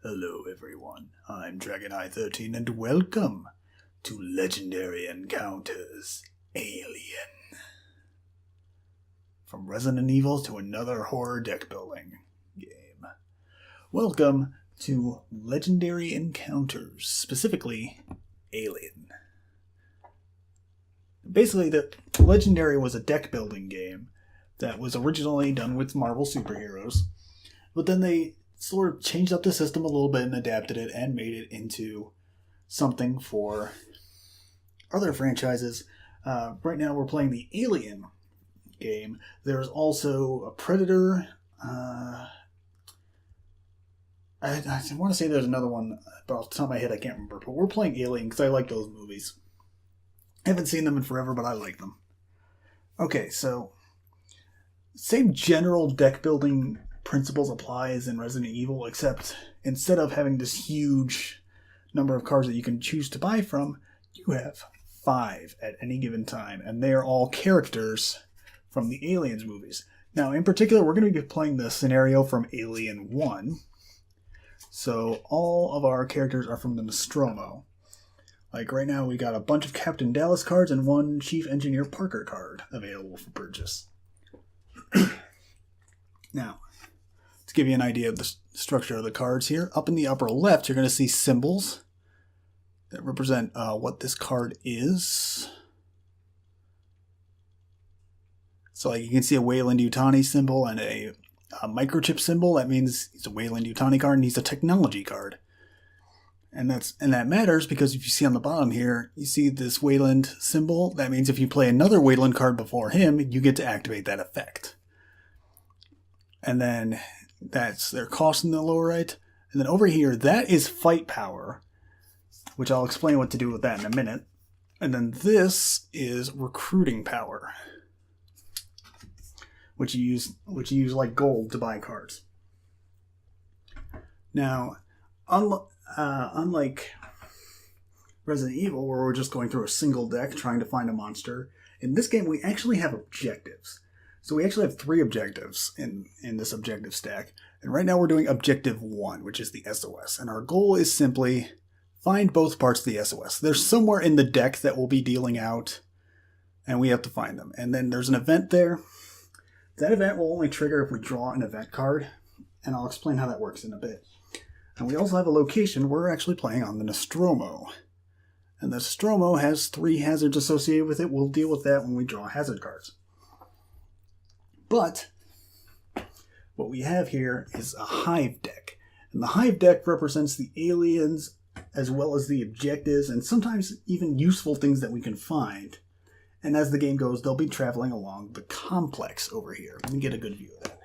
Hello everyone, I'm Dragoneye13 and welcome to Legendary Encounters Alien. From Resident Evil to another horror deck building game. Welcome to Legendary Encounters, specifically Alien. Basically, the Legendary was a deck building game that was originally done with Marvel superheroes, but then they sort of changed up the system a little bit and adapted it and made it into something for other franchises. Right now we're playing the Alien game. There's also a Predator. I want to say there's another one, but off the top of my head I can't remember. But we're playing Alien because I like those movies. I haven't seen them in forever, but I like them. Okay, so same general deck building principles apply as in Resident Evil, except instead of having this huge number of cards that you can choose to buy from, you have 5 at any given time, and they are all characters from the Aliens movies. Now, in particular, we're going to be playing the scenario from Alien 1, so all of our characters are from the Nostromo. Like right now, we got a bunch of Captain Dallas cards and one Chief Engineer Parker card available for purchase. Now, to give you an idea of the structure of the cards here, up in the upper left, you're going to see symbols that represent what this card is. So like you can see a Weyland-Yutani symbol and a microchip symbol. That means he's a Weyland-Yutani card and he's a technology card. And that matters because if you see on the bottom here, you see this Weyland symbol. That means if you play another Weyland card before him, you get to activate that effect. And then that's their cost in the lower right. And then over here, that is fight power, which I'll explain what to do with that in a minute. And then this is recruiting power, which you use like gold to buy cards. Now, unlike Resident Evil, where we're just going through a single deck trying to find a monster, in this game we actually have objectives. So we actually have 3 objectives in this objective stack. And right now we're doing objective 1, which is the SOS. And our goal is simply find both parts of the SOS. They're somewhere in the deck that we'll be dealing out, and we have to find them. And then there's an event there. That event will only trigger if we draw an event card, and I'll explain how that works in a bit. And we also have a location. We're actually playing on the Nostromo. And the Nostromo has 3 hazards associated with it. We'll deal with that when we draw hazard cards. But what we have here is a hive deck. And the hive deck represents the aliens as well as the objectives and sometimes even useful things that we can find. And as the game goes, they'll be traveling along the complex over here. Let me get a good view of that.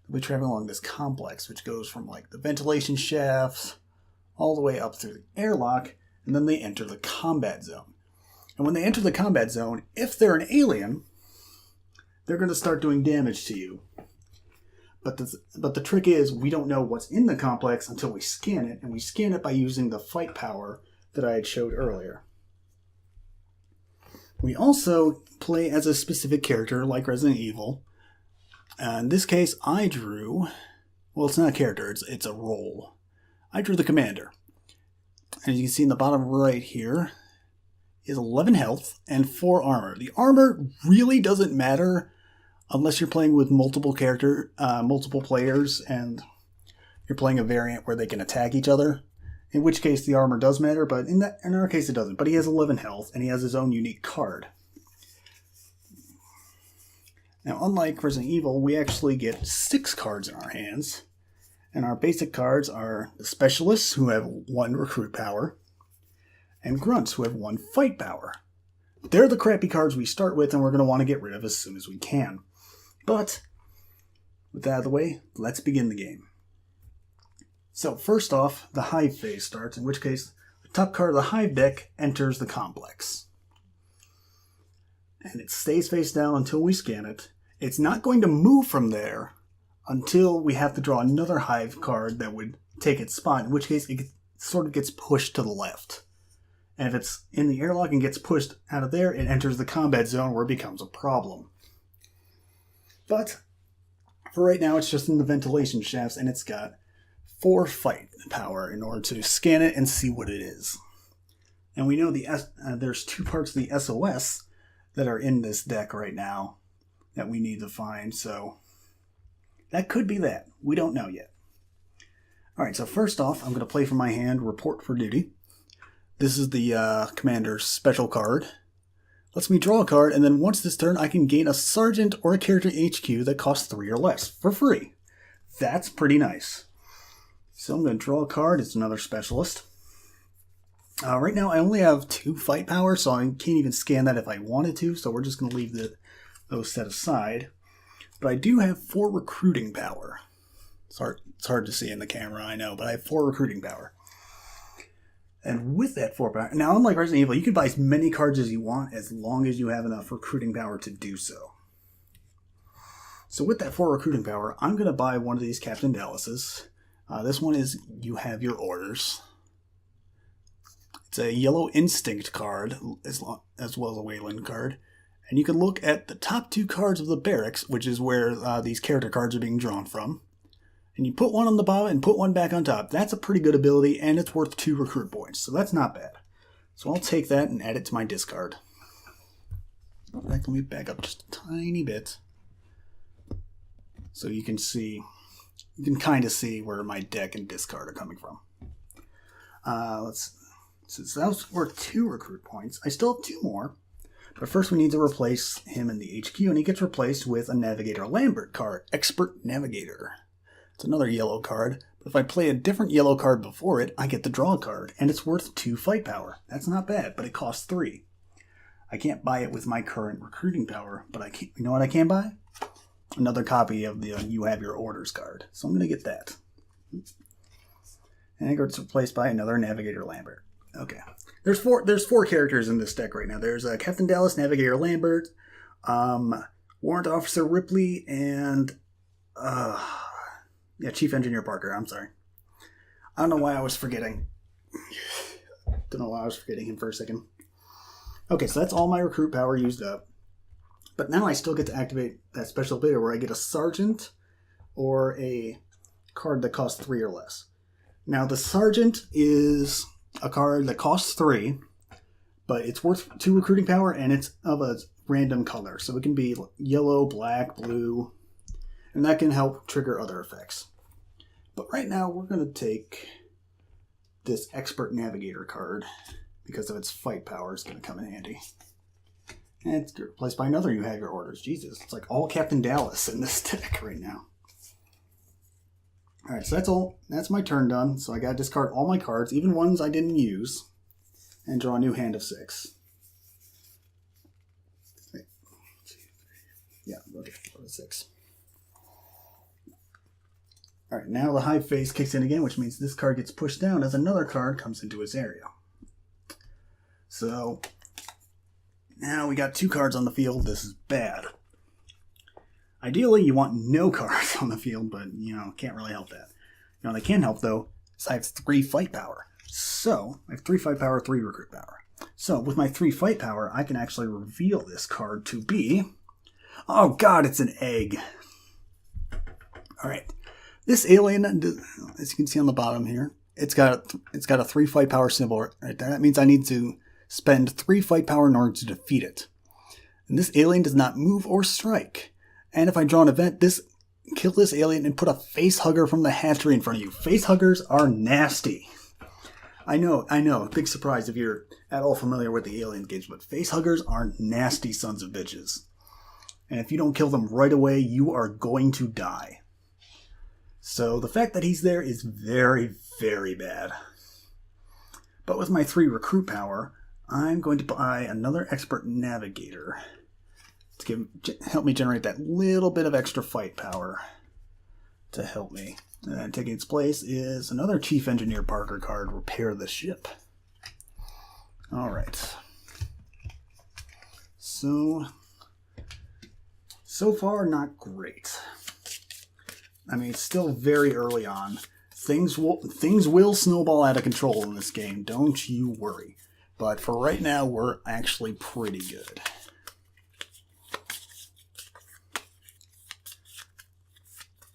They'll be traveling along this complex, which goes from like the ventilation shafts all the way up through the airlock, and then they enter the combat zone. And when they enter the combat zone, if they're an alien, they're going to start doing damage to you. But the trick is, we don't know what's in the complex until we scan it, and we scan it by using the fight power that I had showed earlier. We also play as a specific character, like Resident Evil. In this case, I drew... Well, it's not a character, it's a role. I drew the commander. And you can see in the bottom right here is 11 health and 4 armor. The armor really doesn't matter unless you're playing with multiple players, and you're playing a variant where they can attack each other. In which case the armor does matter, but in our case it doesn't. But he has 11 health, and he has his own unique card. Now, unlike Resident Evil, we actually get 6 cards in our hands. And our basic cards are the Specialists, who have 1 recruit power, and Grunts, who have 1 fight power. They're the crappy cards we start with, and we're going to want to get rid of as soon as we can. But, with that out of the way, let's begin the game. So, first off, the Hive phase starts, in which case, the top card of the Hive deck enters the complex. And it stays face down until we scan it. It's not going to move from there until we have to draw another Hive card that would take its spot, in which case it sort of gets pushed to the left. And if it's in the airlock and gets pushed out of there, it enters the combat zone where it becomes a problem. But for right now, it's just in the ventilation shafts, and it's got 4 fight power in order to scan it and see what it is. And we know there's 2 parts of the SOS that are in this deck right now that we need to find, so that could be that. We don't know yet. Alright, so first off, I'm going to play from my hand Report for Duty. This is the Commander's special card. Lets me draw a card, and then once this turn, I can gain a Sergeant or a character HQ that costs 3 or less, for free. That's pretty nice. So I'm going to draw a card. It's another Specialist. Right now, I only have 2 fight power, so I can't even scan that if I wanted to, so we're just going to leave those set aside. But I do have 4 recruiting power. It's hard to see in the camera, I know, but I have 4 recruiting power. And with that 4 power, now unlike Resident Evil, you can buy as many cards as you want as long as you have enough recruiting power to do so. So with that 4 recruiting power, I'm going to buy one of these Captain Dallases. This one is You Have Your Orders. It's a yellow instinct card, as well as a Wayland card. And you can look at the top 2 cards of the barracks, which is where these character cards are being drawn from. And you put one on the bottom and put one back on top. That's a pretty good ability, and it's worth 2 recruit points, so that's not bad. So I'll take that and add it to my discard. Let me back up just a tiny bit. So you can kind of see where my deck and discard are coming from. Since that was worth 2 recruit points, I still have 2 more. But first we need to replace him in the HQ, and he gets replaced with a Navigator Lambert card, Expert Navigator. It's another yellow card, but if I play a different yellow card before it, I get the draw card, and it's worth 2 fight power. That's not bad, but it costs 3. I can't buy it with my current recruiting power, but you know what I can buy? Another copy of the You Have Your Orders card. So I'm going to get that. And it gets replaced by another Navigator Lambert. Okay. There's four characters in this deck right now. There's Captain Dallas, Navigator Lambert, Warrant Officer Ripley, and Chief Engineer Parker. I'm sorry. I don't know why I was forgetting. Don't know why I was forgetting him for a second. Okay, so that's all my recruit power used up. But now I still get to activate that special ability where I get a Sergeant or a card that costs 3 or less. Now the Sergeant is a card that costs 3, but it's worth 2 recruiting power and it's of a random color. So it can be yellow, black, blue, and that can help trigger other effects. But right now we're going to take this Expert Navigator card because of its fight power. It's going to come in handy. And it's replaced by another You Have Your Orders. Jesus, it's like all Captain Dallas in this deck right now. Alright, so that's my turn done. So I got to discard all my cards, even ones I didn't use, and draw a new hand of 6. Wait, 2, 3. Yeah, okay, 6. Alright, now the Hive phase kicks in again, which means this card gets pushed down as another card comes into its area. So now we got 2 cards on the field. This is bad. Ideally, you want no cards on the field, but, can't really help that. They can help, though, is I have 3 fight power. So, I have 3 fight power, 3 recruit power. So, with my 3 fight power, I can actually reveal this card to be... Oh, God, it's an egg. Alright. This alien, as you can see on the bottom here, it's got a 3 fight power symbol right there. That means I need to spend 3 fight power in order to defeat it. And this alien does not move or strike. And if I draw an event, kill this alien and put a face hugger from the hatchery in front of you. Face huggers are nasty. I know, big surprise if you're at all familiar with the alien games, but face huggers are nasty sons of bitches. And if you don't kill them right away, you are going to die. So the fact that he's there is very, very bad. But with my 3 recruit power, I'm going to buy another Expert Navigator to help me generate that little bit of extra fight power to help me. And taking its place is another Chief Engineer Parker card, Repair the Ship. Alright. So far, not great. I mean, it's still very early on. Things will snowball out of control in this game, don't you worry. But for right now, we're actually pretty good.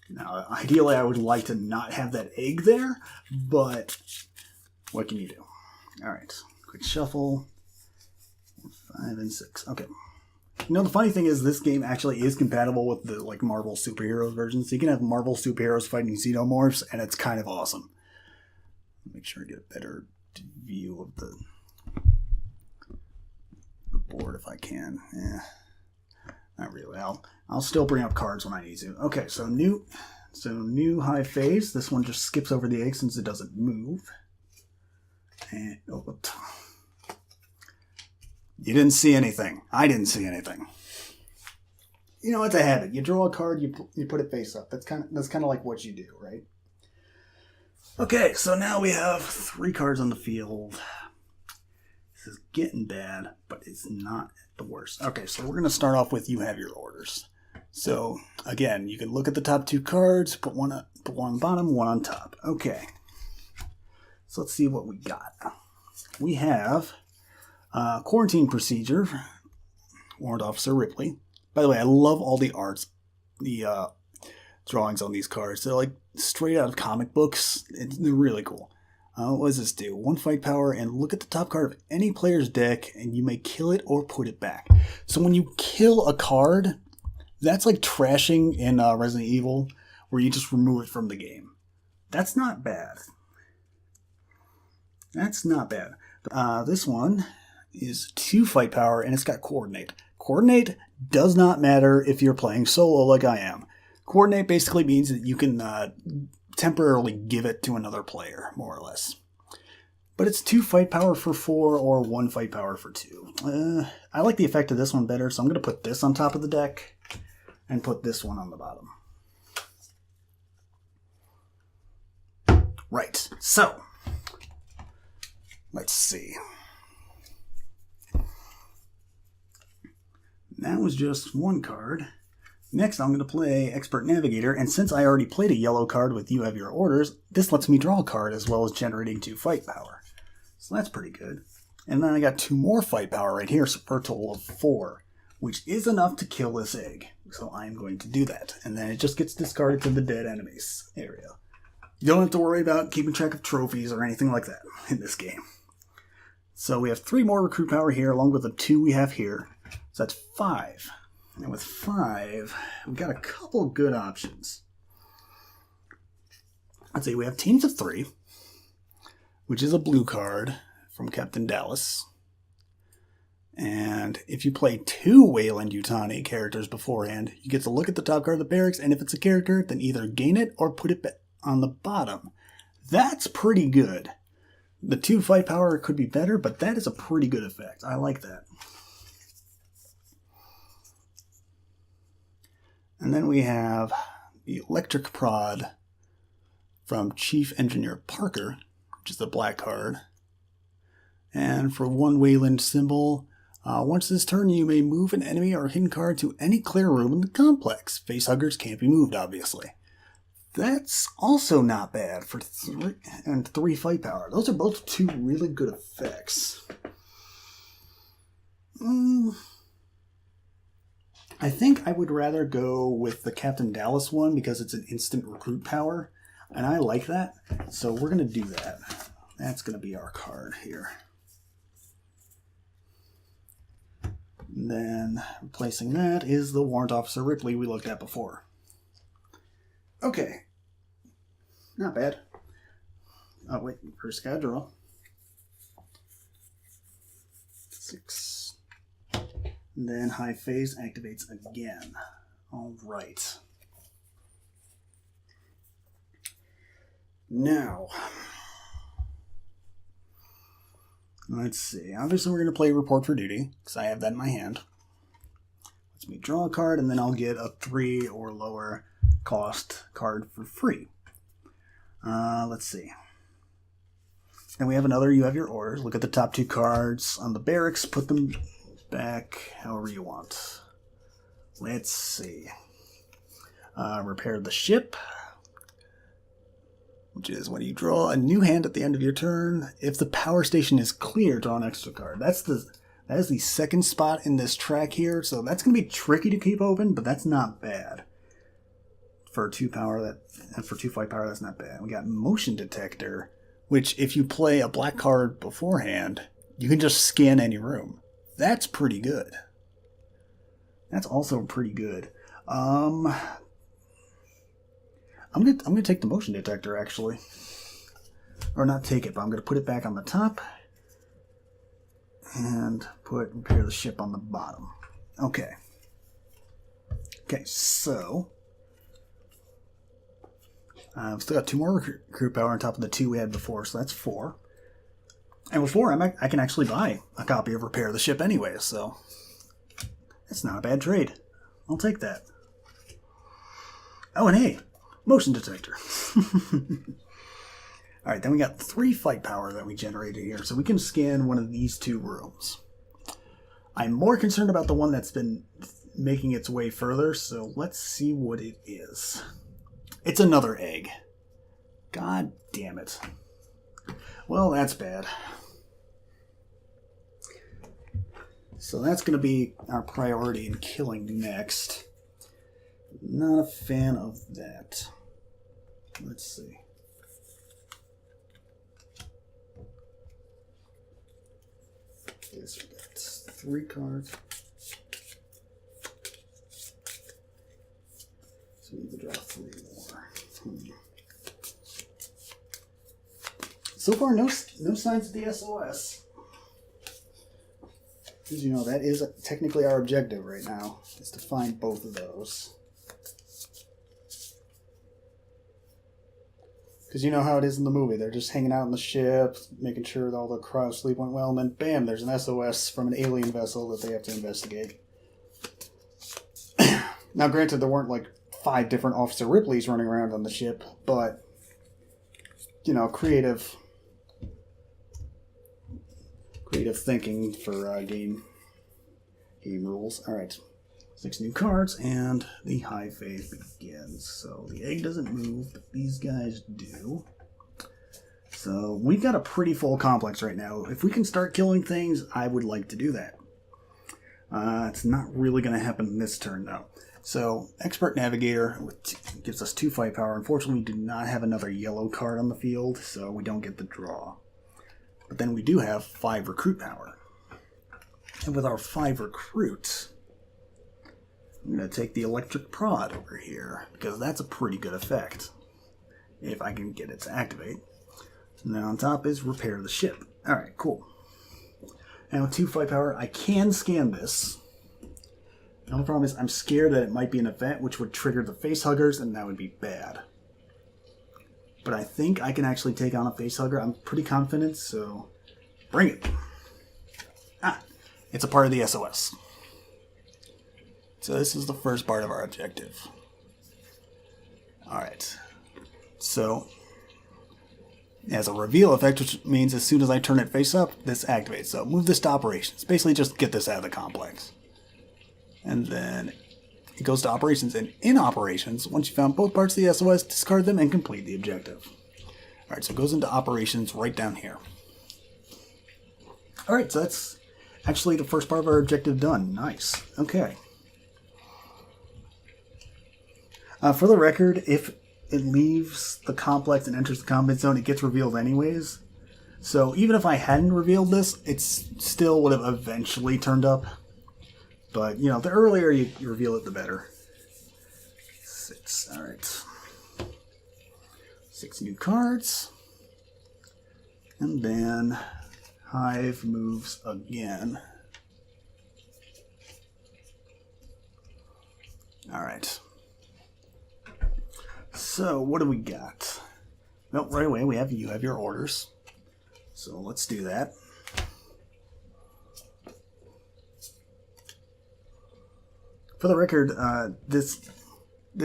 Now, ideally, I would like to not have that egg there, but what can you do? All right, quick shuffle. 5 and 6. Okay. You know, the funny thing is this game actually is compatible with the like Marvel superheroes version. So you can have Marvel superheroes fighting Xenomorphs, and it's kind of awesome. Make sure I get a better view of the board if I can. Yeah. Not really. I'll still bring up cards when I need to. Okay, so new high phase. This one just skips over the egg since it doesn't move. And you didn't see anything. I didn't see anything. You know, it's a habit. You draw a card, you put it face up. That's kind of like what you do, right? Okay, so now we have 3 cards on the field. This is getting bad, but it's not the worst. Okay, so we're going to start off with you have your orders. So, again, you can look at the top 2 cards, put one on the bottom, one on top. Okay. So let's see what we got. We have Quarantine Procedure, Warrant Officer Ripley. By the way, I love all the arts, the drawings on these cards. They're like straight out of comic books. They're really cool. What does this do? 1 fight power, and look at the top card of any player's deck, and you may kill it or put it back. So when you kill a card, that's like trashing in Resident Evil, where you just remove it from the game. That's not bad. That's not bad. This one is 2 fight power, and it's got Coordinate. Coordinate does not matter if you're playing solo like I am. Coordinate basically means that you can temporarily give it to another player, more or less. But it's 2 fight power for 4 or 1 fight power for 2. I like the effect of this one better, so I'm going to put this on top of the deck and put this one on the bottom. Right, so let's see. That was just 1 card. Next, I'm going to play Expert Navigator, and since I already played a yellow card with You Have Your Orders, this lets me draw a card as well as generating 2 fight power. So that's pretty good. And then I got 2 more fight power right here, so for a total of 4, which is enough to kill this egg. So I'm going to do that. And then it just gets discarded to the dead enemies area. You don't have to worry about keeping track of trophies or anything like that in this game. So we have 3 more recruit power here, along with the 2 we have here. So that's 5. And with 5, we've got a couple good options. Let's see, we have Teams of 3, which is a blue card from Captain Dallas. And if you play 2 Weyland-Yutani characters beforehand, you get to look at the top card of the barracks, and if it's a character, then either gain it or put it on the bottom. That's pretty good. The 2 fight power could be better, but that is a pretty good effect. I like that. And then we have the Electric Prod from Chief Engineer Parker, which is the black card. And for 1 Weyland symbol, once this turn you may move an enemy or hidden card to any clear room in the complex. Facehuggers can't be moved, obviously. That's also not bad for 3 fight power. Those are both 2 really good effects. I think I would rather go with the Captain Dallas one because it's an instant recruit power, and I like that, so we're going to do that. That's going to be our card here. And then replacing that is the Warrant Officer Ripley we looked at before. Okay. Not bad. Oh, wait. First gotta draw. 6. And then high phase activates again. All right. Now, let's see. Obviously, we're going to play Report for Duty, because I have that in my hand. Let's me draw a card, and then I'll get a 3 or lower cost card for free. Let's see. And we have another You Have Your Orders. Look at the top 2 cards on the barracks. Put them back however you want. Let's see. Repair the ship, which is when you draw a new hand at the end of your turn. If the power station is clear, draw an extra card. That is the second spot in this track here, so that's going to be tricky to keep open, but that's not bad. for 2 power, and for 2 fight power, that's not bad. We got motion detector, which if you play a black card beforehand, you can just scan any room. That's pretty good. That's also pretty good. I'm gonna take the motion detector, actually. Or not take it, but I'm gonna put it back on the top and put repair the ship on the bottom. Okay. Okay, so I've still got 2 more recruit power on top of the 2 we had before, so that's 4. And with 4, I can actually buy a copy of Repair the Ship anyway, so it's not a bad trade. I'll take that. Oh, and hey, motion detector. Alright, then we got 3 fight power that we generated here, so we can scan one of these 2 rooms. I'm more concerned about the one that's been making its way further, so let's see what it is. It's another egg. God damn it. Well, that's bad. So that's going to be our priority in killing next. Not a fan of that. Let's see. This, we got 3 cards. So we need to draw 3 more. So far, no signs of the SOS. Because, you know, that is technically our objective right now, is to find both of those. Because you know how it is in the movie. They're just hanging out on the ship, making sure that all the cryo sleep went well, and then bam, there's an SOS from an alien vessel that they have to investigate. Now, granted, there weren't like 5 different Officer Ripleys running around on the ship, but, you know, creative thinking for game rules. Alright, 6 new cards, and the high phase begins. So the egg doesn't move, but these guys do. So we've got a pretty full complex right now. If we can start killing things, I would like to do that. It's not really going to happen this turn, though. So, Expert Navigator gives us 2 fight power. Unfortunately, we do not have another yellow card on the field, so we don't get the draw. But then we do have 5 recruit power. And with our 5 recruits, I'm going to take the electric prod over here, because that's a pretty good effect, if I can get it to activate. And then on top is Repair the Ship. Alright, cool. And with 2 fight power, I can scan this. The only problem is I'm scared that it might be an event which would trigger the facehuggers, and that would be bad. But I think I can actually take on a facehugger. I'm pretty confident, so bring it. Ah, it's a part of the SOS. So this is the first part of our objective. Alright. So, as a reveal effect, which means as soon as I turn it face up, this activates. So move this to operations. Basically just get this out of the complex. And then it goes to operations, and in operations, once you found both parts of the SOS, discard them and complete the objective. Alright, so it goes into operations right down here. Alright, so that's actually the first part of our objective done. Nice. Okay. For the record, if it leaves the complex and enters the combat zone, it gets revealed anyways. So even if I hadn't revealed this, it still would have eventually turned up. But, you know, the earlier you reveal it, the better. 6, alright. 6 new cards. And then Hive moves again. Alright. So, what do we got? Well, right away, you have your orders. So, let's do that. For the record, this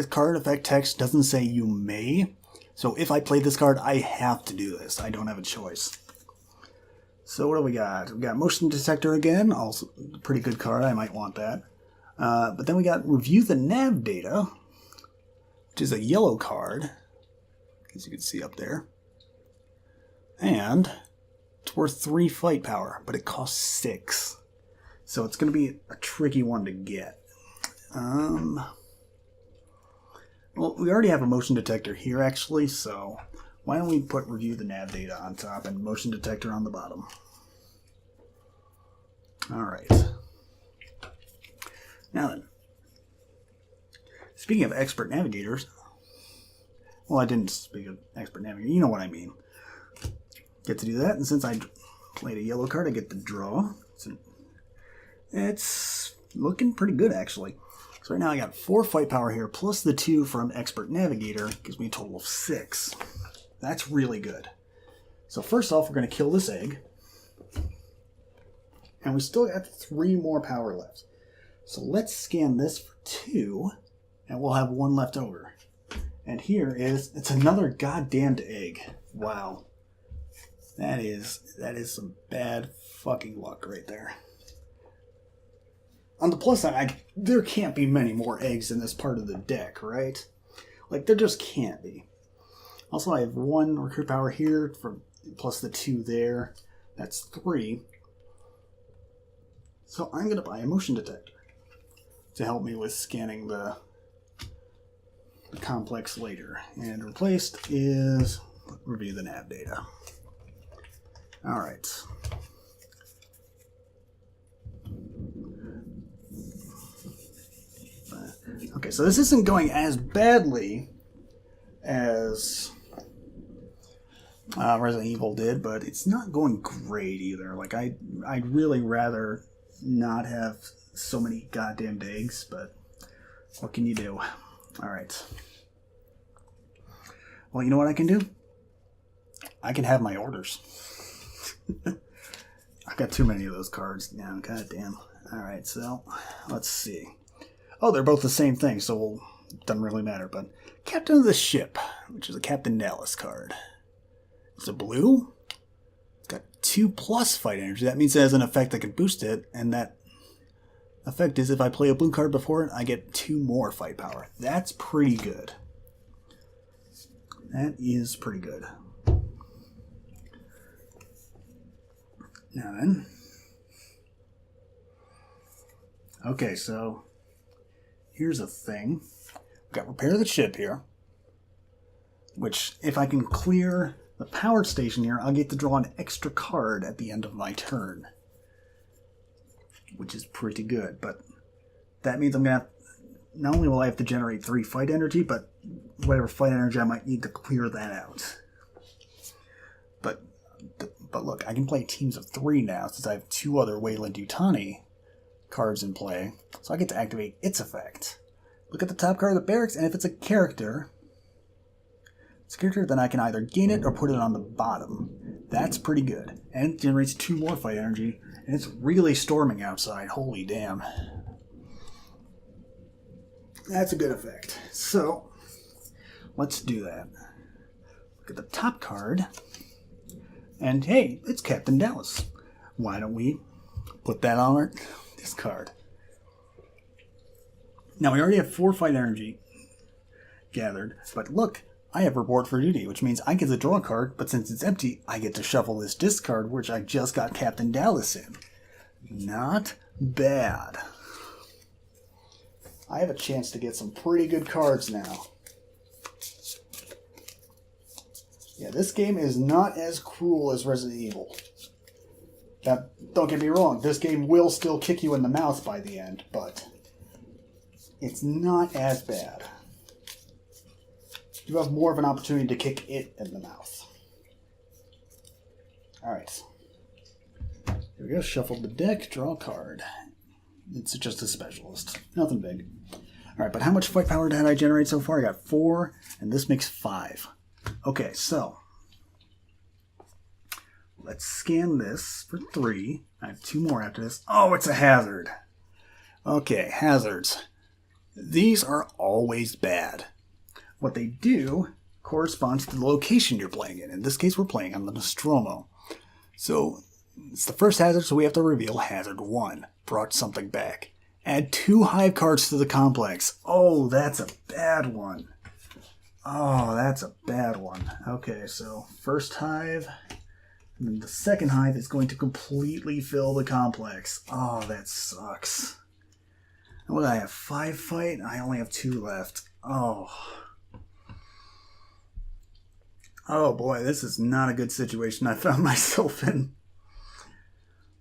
card effect text doesn't say you may. So if I play this card, I have to do this. I don't have a choice. So what do we got? We got Motion Detector again. Also a pretty good card. I might want that. But then we got Review the Nav Data, which is a yellow card, as you can see up there. And it's worth 3 fight power, but it costs 6. So it's going to be a tricky one to get. Well, Well, we already have a motion detector here, actually, so why don't we put review the nav data on top and motion detector on the bottom. Alright. Now then, speaking of expert navigators, well, I didn't speak of expert navigator, you know what I mean. Get to do that, and since I played a yellow card, I get to draw. So it's looking pretty good, actually. So right now I got 4 fight power here, plus the 2 from expert navigator, gives me a total of 6. That's really good. So first off, we're going to kill this egg. And we still got 3 more power left. So let's scan this for 2, and we'll have 1 left over. And here is, it's another goddamned egg. Wow. That is some bad fucking luck right there. On the plus side, there can't be many more eggs in this part of the deck, right? Like, there just can't be. Also, I have 1 recruit power here, plus the 2 there. That's 3. So I'm going to buy a motion detector to help me with scanning the complex later. And replaced is review the nav data. Alright. Okay, so this isn't going as badly as Resident Evil did, but it's not going great either. Like, I'd really rather not have so many goddamn eggs, but what can you do? Alright. Well, you know what I can do? I can have my orders. I've got too many of those cards now, goddamn. Alright, so let's see. Oh, they're both the same thing, so it doesn't really matter, but Captain of the Ship, which is a Captain Dallas card. It's a blue. It's got 2+ fight energy. That means it has an effect that can boost it, and that effect is if I play a blue card before it, I get 2 more fight power. That's pretty good. That is pretty good. Now then. Okay, so here's a thing. We've got repair the ship here, which if I can clear the power station here, I'll get to draw an extra card at the end of my turn, which is pretty good. But that means I'm going to not only will I have to generate 3 fight energy, but whatever fight energy I might need to clear that out. But look, I can play teams of 3 now since I have 2 other Weyland-Yutani cards in play. So I get to activate its effect. Look at the top card of the barracks, and if it's a character, then I can either gain it or put it on the bottom. That's pretty good. And it generates 2 more fight energy, and it's really storming outside. Holy damn. That's a good effect. So, let's do that. Look at the top card. And hey, it's Captain Dallas. Why don't we put that on our discard? Now, we already have 4 fight energy gathered, but look, I have Reward for Duty, which means I get to draw a card, but since it's empty, I get to shuffle this discard, which I just got Captain Dallas in. Not bad. I have a chance to get some pretty good cards now. Yeah, this game is not as cruel as Resident Evil. Now, don't get me wrong, this game will still kick you in the mouth by the end, but it's not as bad. You have more of an opportunity to kick it in the mouth. Alright. Here we go, shuffle the deck, draw a card. It's just a specialist. Nothing big. Alright, but how much fight power did I generate so far? I got 4, and this makes 5. Okay, so let's scan this for 3. I have 2 more after this. Oh, it's a hazard. Okay, hazards. These are always bad. What they do corresponds to the location you're playing in. In this case, we're playing on the Nostromo. So it's the first hazard, so we have to reveal hazard 1. Brought something back. Add 2 hive cards to the complex. Oh, that's a bad one. Oh, that's a bad one. Okay, so first hive, and then the second hive is going to completely fill the complex. Oh, that sucks. And what do I have? 5 fight? I only have 2 left. Oh. Oh boy, this is not a good situation I found myself in.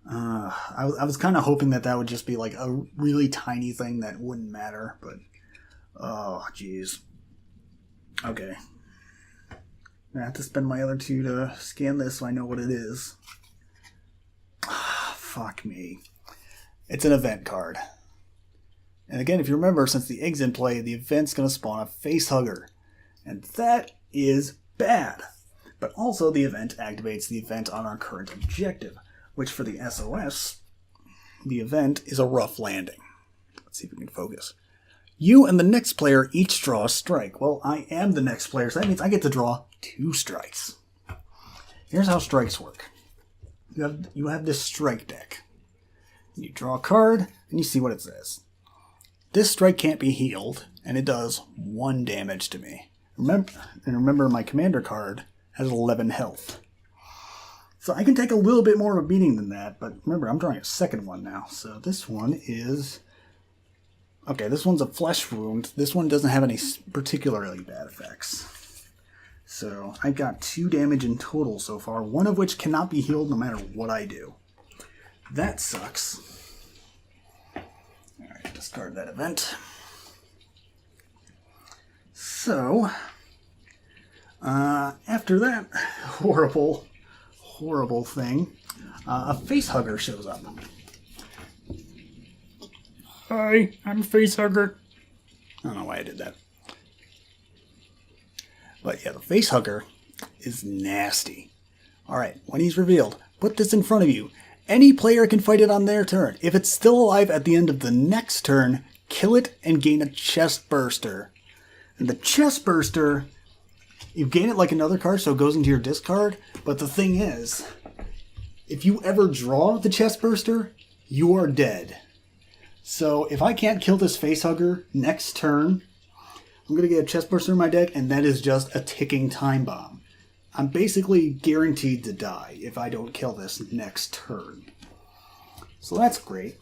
I was kind of hoping that would just be like a really tiny thing that wouldn't matter, but oh jeez. Okay, I have to spend my other 2 to scan this so I know what it is. Fuck me. It's an event card. And again, if you remember, since the egg's in play, the event's going to spawn a facehugger. And that is bad. But also the event activates the event on our current objective, which for the SOS, the event is a rough landing. Let's see if we can focus. You and the next player each draw a strike. Well, I am the next player, so that means I get to draw 2 strikes. Here's how strikes work. You have this strike deck. You draw a card, and you see what it says. This strike can't be healed, and it does 1 damage to me. Remember my commander card has 11 health. So I can take a little bit more of a beating than that, but remember, I'm drawing a second one now. So this one is... Okay, this one's a flesh wound. This one doesn't have any particularly bad effects. So I got 2 damage in total so far, one of which cannot be healed no matter what I do. That sucks. Alright, discard that event. So, after that horrible thing, a facehugger shows up. Hi, I'm a facehugger. I don't know why I did that. But yeah, the facehugger is nasty. Alright, when he's revealed, put this in front of you. Any player can fight it on their turn. If it's still alive at the end of the next turn, kill it and gain a chest burster. And the chest burster, you gain it like another card, so it goes into your discard. But the thing is, if you ever draw the chest burster, you are dead. So if I can't kill this facehugger next turn, I'm going to get a chest burster in my deck, and that is just a ticking time bomb. I'm basically guaranteed to die if I don't kill this next turn. So that's great.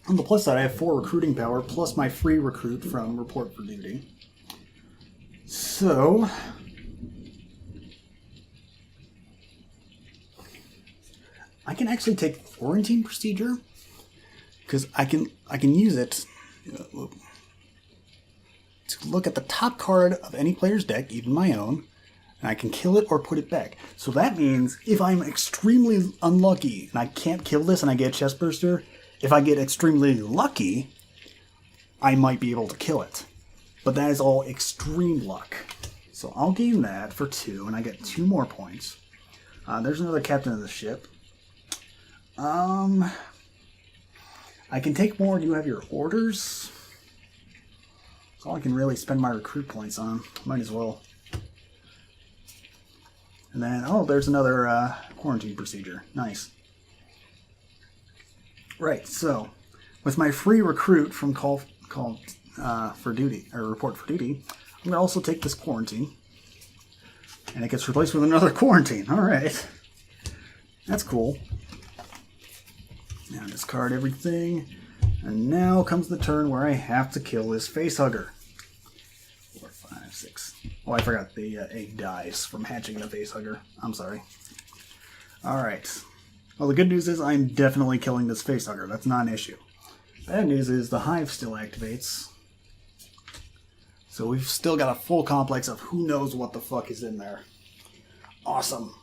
On the plus side, I have 4 recruiting power, plus my free recruit from Report for Duty. So... I can actually take Quarantine Procedure, because I can use it to look at the top card of any player's deck, even my own, and I can kill it or put it back. So that means if I'm extremely unlucky and I can't kill this and I get a chest burster, if I get extremely lucky, I might be able to kill it. But that is all extreme luck. So I'll gain that for 2, and I get 2 more points. There's another captain of the ship. I can take more. Do you have your orders? That's all I can really spend my recruit points on. Might as well. And then, oh, there's another quarantine procedure. Nice. Right, so with my free recruit from call for duty, or report for duty, I'm going to also take this quarantine. And it gets replaced with another quarantine. Alright. That's cool. Now discard everything. And now comes the turn where I have to kill this facehugger. 4, 5, 6. Oh, I forgot the egg dies from hatching the facehugger. I'm sorry. Alright. Well, the good news is I'm definitely killing this facehugger. That's not an issue. Bad news is the hive still activates. So we've still got a full complex of who knows what the fuck is in there. Awesome.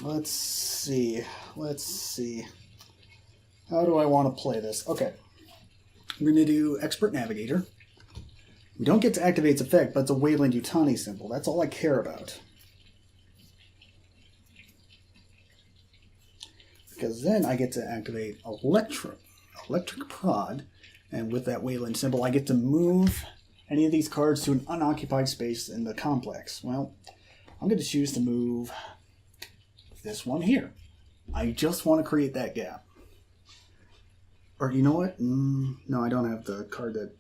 Let's see. How do I want to play this? Okay. We're going to do Expert Navigator. We don't get to activate its effect, but it's a Wayland Yutani symbol. That's all I care about. Because then I get to activate Electric Prod, and with that Wayland symbol, I get to move any of these cards to an unoccupied space in the complex. Well, I'm going to choose to move this one here. I just want to create that gap. Or you know what? No, I don't have the card that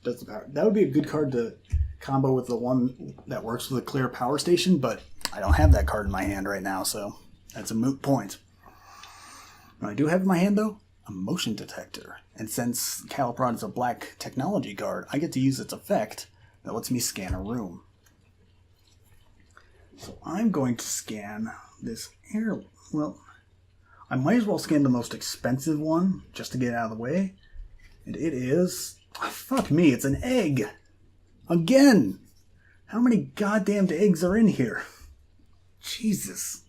does the power. That would be a good card to combo with the one that works with a clear power station, but I don't have that card in my hand right now, so that's a moot point. What I do have in my hand, though, a motion detector. And since Caliprod is a black technology card, I get to use its effect that lets me scan a room. So I'm going to scan this air... Well, I might as well scan the most expensive one just to get it out of the way. And it is... Oh, fuck me, it's an egg! Again! How many goddamned eggs are in here? Jesus.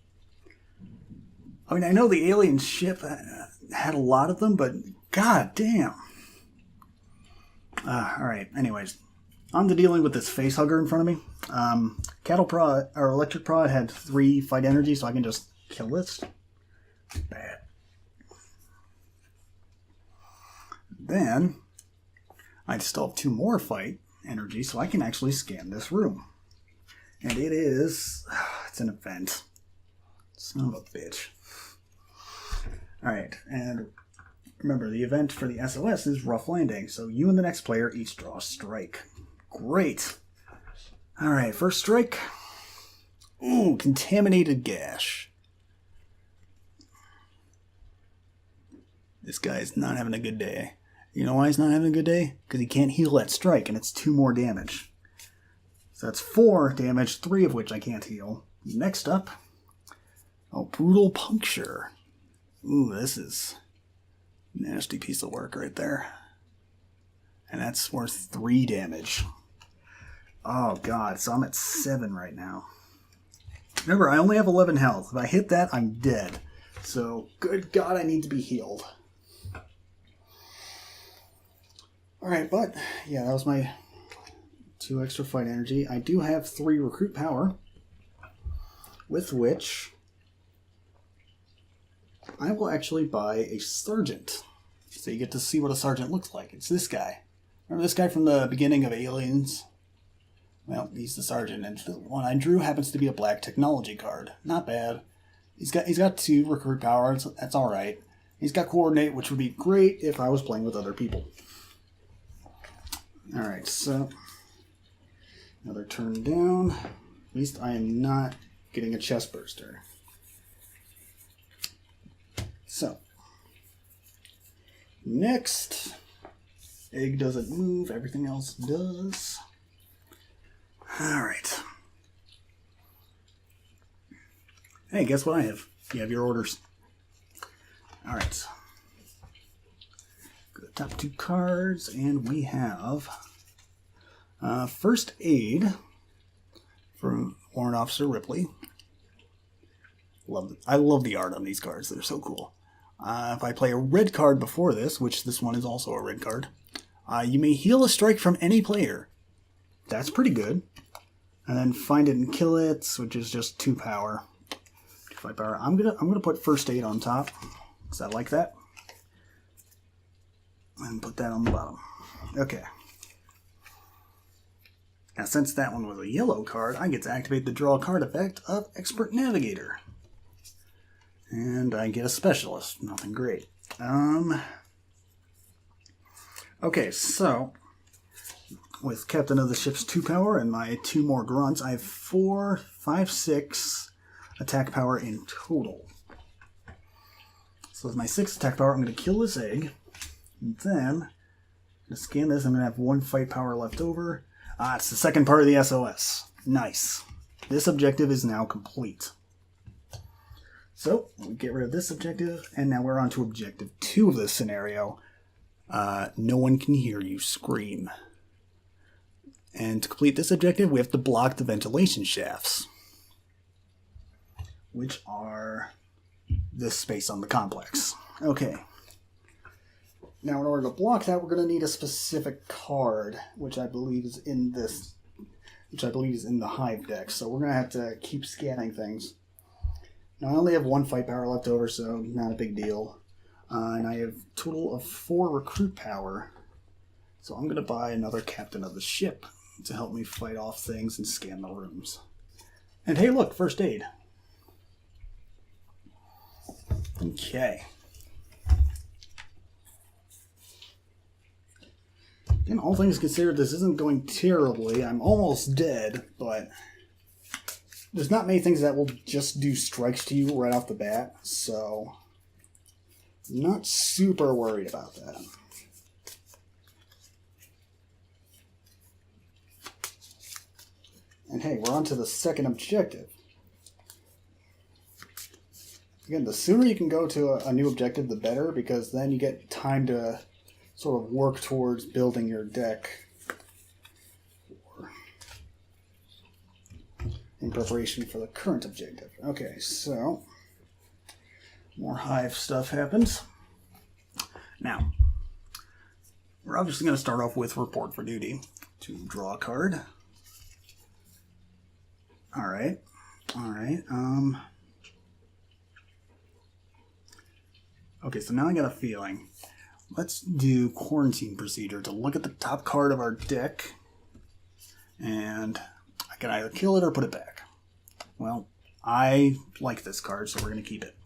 I mean, I know the alien ship had a lot of them, but god damn. Alright, anyways. On to dealing with this face hugger in front of me. Cattle Prod, or Electric Prod, had 3 fight energy, so I can just kill this. Bad. Then, I still have 2 more fight energy, so I can actually scan this room. And it is... It's an event. Son of a bitch. Alright, and remember, the event for the SOS is Rough Landing, so you and the next player each draw a strike. Great. Alright, first strike. Ooh, Contaminated Gash. This guy's not having a good day. You know why he's not having a good day? Because he can't heal that strike, and it's 2 more damage. So that's 4 damage, 3 of which I can't heal. Next up, Brutal Puncture. Ooh, this is a nasty piece of work right there. And that's worth 3 damage. Oh god, so I'm at 7 right now. Remember, I only have 11 health. If I hit that, I'm dead. So, good god, I need to be healed. Alright, but, yeah, that was my 2 extra fight energy. I do have 3 recruit power, with which I will actually buy a sergeant. So you get to see what a sergeant looks like. It's this guy. Remember this guy from the beginning of Aliens? Well, he's the sergeant, and the one I drew happens to be a black technology card. Not bad. He's got 2 recruit power. That's all right. He's got coordinate, which would be great if I was playing with other people. All right, so another turn down. At least I am not getting a chest burster. So next, egg doesn't move. Everything else does. All right. Hey, guess what I have? You have your orders. All right. Go to the top 2 cards, and we have First Aid from Warrant Officer Ripley. I love the art on these cards. They're so cool. If I play a red card before this, which this one is also a red card, you may heal a strike from any player. That's pretty good. And then find it and kill it, which is just 2 power. 5 power. I'm gonna put First Aid on top, because I like that. And put that on the bottom. Okay. Now since that one was a yellow card, I get to activate the draw card effect of Expert Navigator. And I get a specialist. Nothing great. Okay, so with Captain of the Ship's 2 power and my 2 more grunts, I have 4, 5, 6 attack power in total. So with my 6 attack power, I'm going to kill this egg. And then, I'm going to scan this. I'm going to have 1 fight power left over. It's the second part of the SOS. Nice. This objective is now complete. So, we get rid of this objective, and now we're on to objective 2 of this scenario. No one can hear you scream. And to complete this objective, we have to block the ventilation shafts, which are this space on the complex. Okay. Now, in order to block that, we're going to need a specific card, which I believe is in this, which I believe is in the Hive deck. So we're going to have to keep scanning things. Now, I only have 1 fight power left over, so not a big deal. And I have a total of 4 recruit power. So I'm going to buy another Captain of the Ship to help me fight off things and scan the rooms. And hey, look, First Aid. Okay. And all things considered, this isn't going terribly. I'm almost dead, but there's not many things that will just do strikes to you right off the bat, so I'm not super worried about that. And hey, we're on to the second objective. Again, the sooner you can go to a new objective, the better, because then you get time to sort of work towards building your deck in preparation for the current objective. Okay, so more hive stuff happens. Now, we're obviously going to start off with report for duty to draw a card. All right. Okay, so now I got a feeling. Let's do quarantine procedure to look at the top card of our deck, and I can either kill it or put it back. Well, I like this card, so we're going to keep it.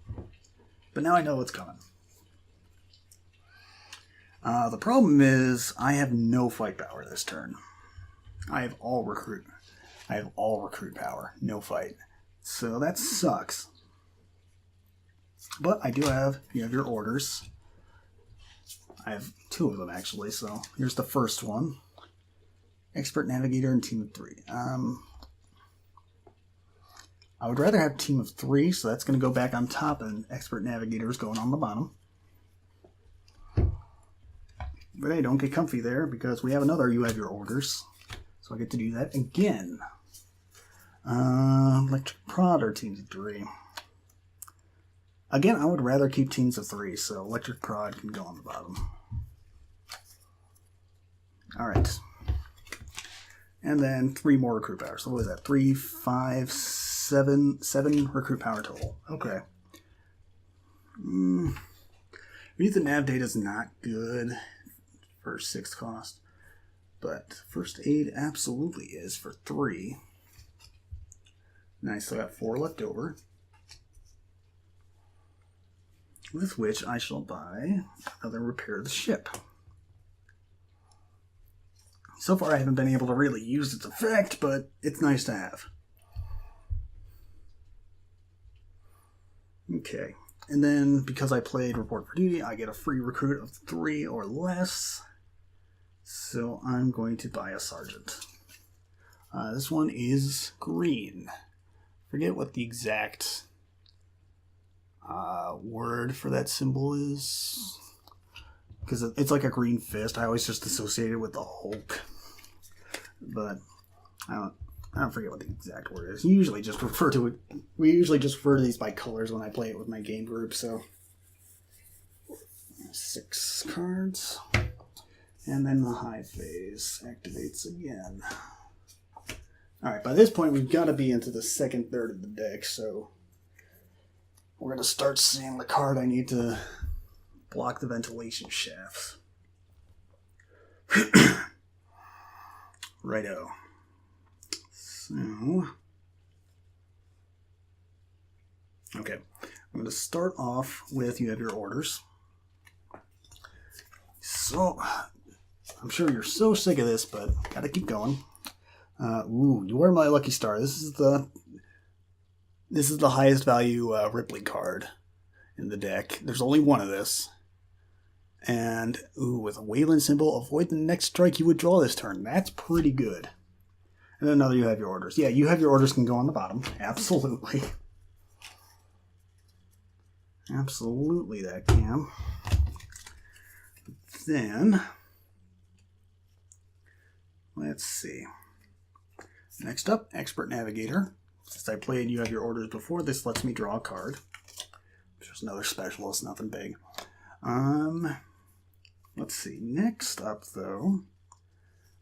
But now I know what's coming. The problem is I have no fight power this turn. I have all recruit power, no fight. So that sucks. But I do have, you have your orders. I have 2 of them actually, so here's the first one. Expert Navigator and Team of 3. I would rather have Team of 3, so that's going to go back on top, and Expert Navigator is going on the bottom. But hey, don't get comfy there, because we have another You Have Your Orders. So I get to do that again. Electric Prod or Teams of 3. Again, I would rather keep Teams of 3, so Electric Prod can go on the bottom. Alright. And then 3 more recruit power. So what is that? 3, 5, 7 recruit power total. Okay. Read the nav data is not good for 6 cost, but first aid absolutely is for 3. And I still got 4 left over, with which I shall buy another repair the ship. So far I haven't been able to really use its effect, but it's nice to have. Okay, and then because I played Report for Duty, I get a free recruit of 3 or less. So I'm going to buy a sergeant. This one is green. Forget what the exact word for that symbol is, because it's like a green fist. I always just associate it with the Hulk, but I don't forget what the exact word is. We usually just refer to these by colors when I play it with my game group. So 6 cards. And then the high phase activates again. Alright, by this point we've got to be into the second third of the deck, so we're going to start seeing the card I need to block the ventilation shafts. Righto. So, okay, I'm going to start off with You Have Your Orders. So, I'm sure you're so sick of this, but gotta keep going. You are my lucky star. This is the highest value Ripley card in the deck. There's only one of this. And, with a Wayland symbol, avoid the next strike you would draw this turn. That's pretty good. And then another You Have Your Orders. Yeah, You Have Your Orders can go on the bottom. Absolutely. Absolutely that can. Then, let's see. Next up, Expert Navigator. Since I played You Have Your Orders before, this lets me draw a card. Just another specialist, nothing big. Let's see. Next up, though,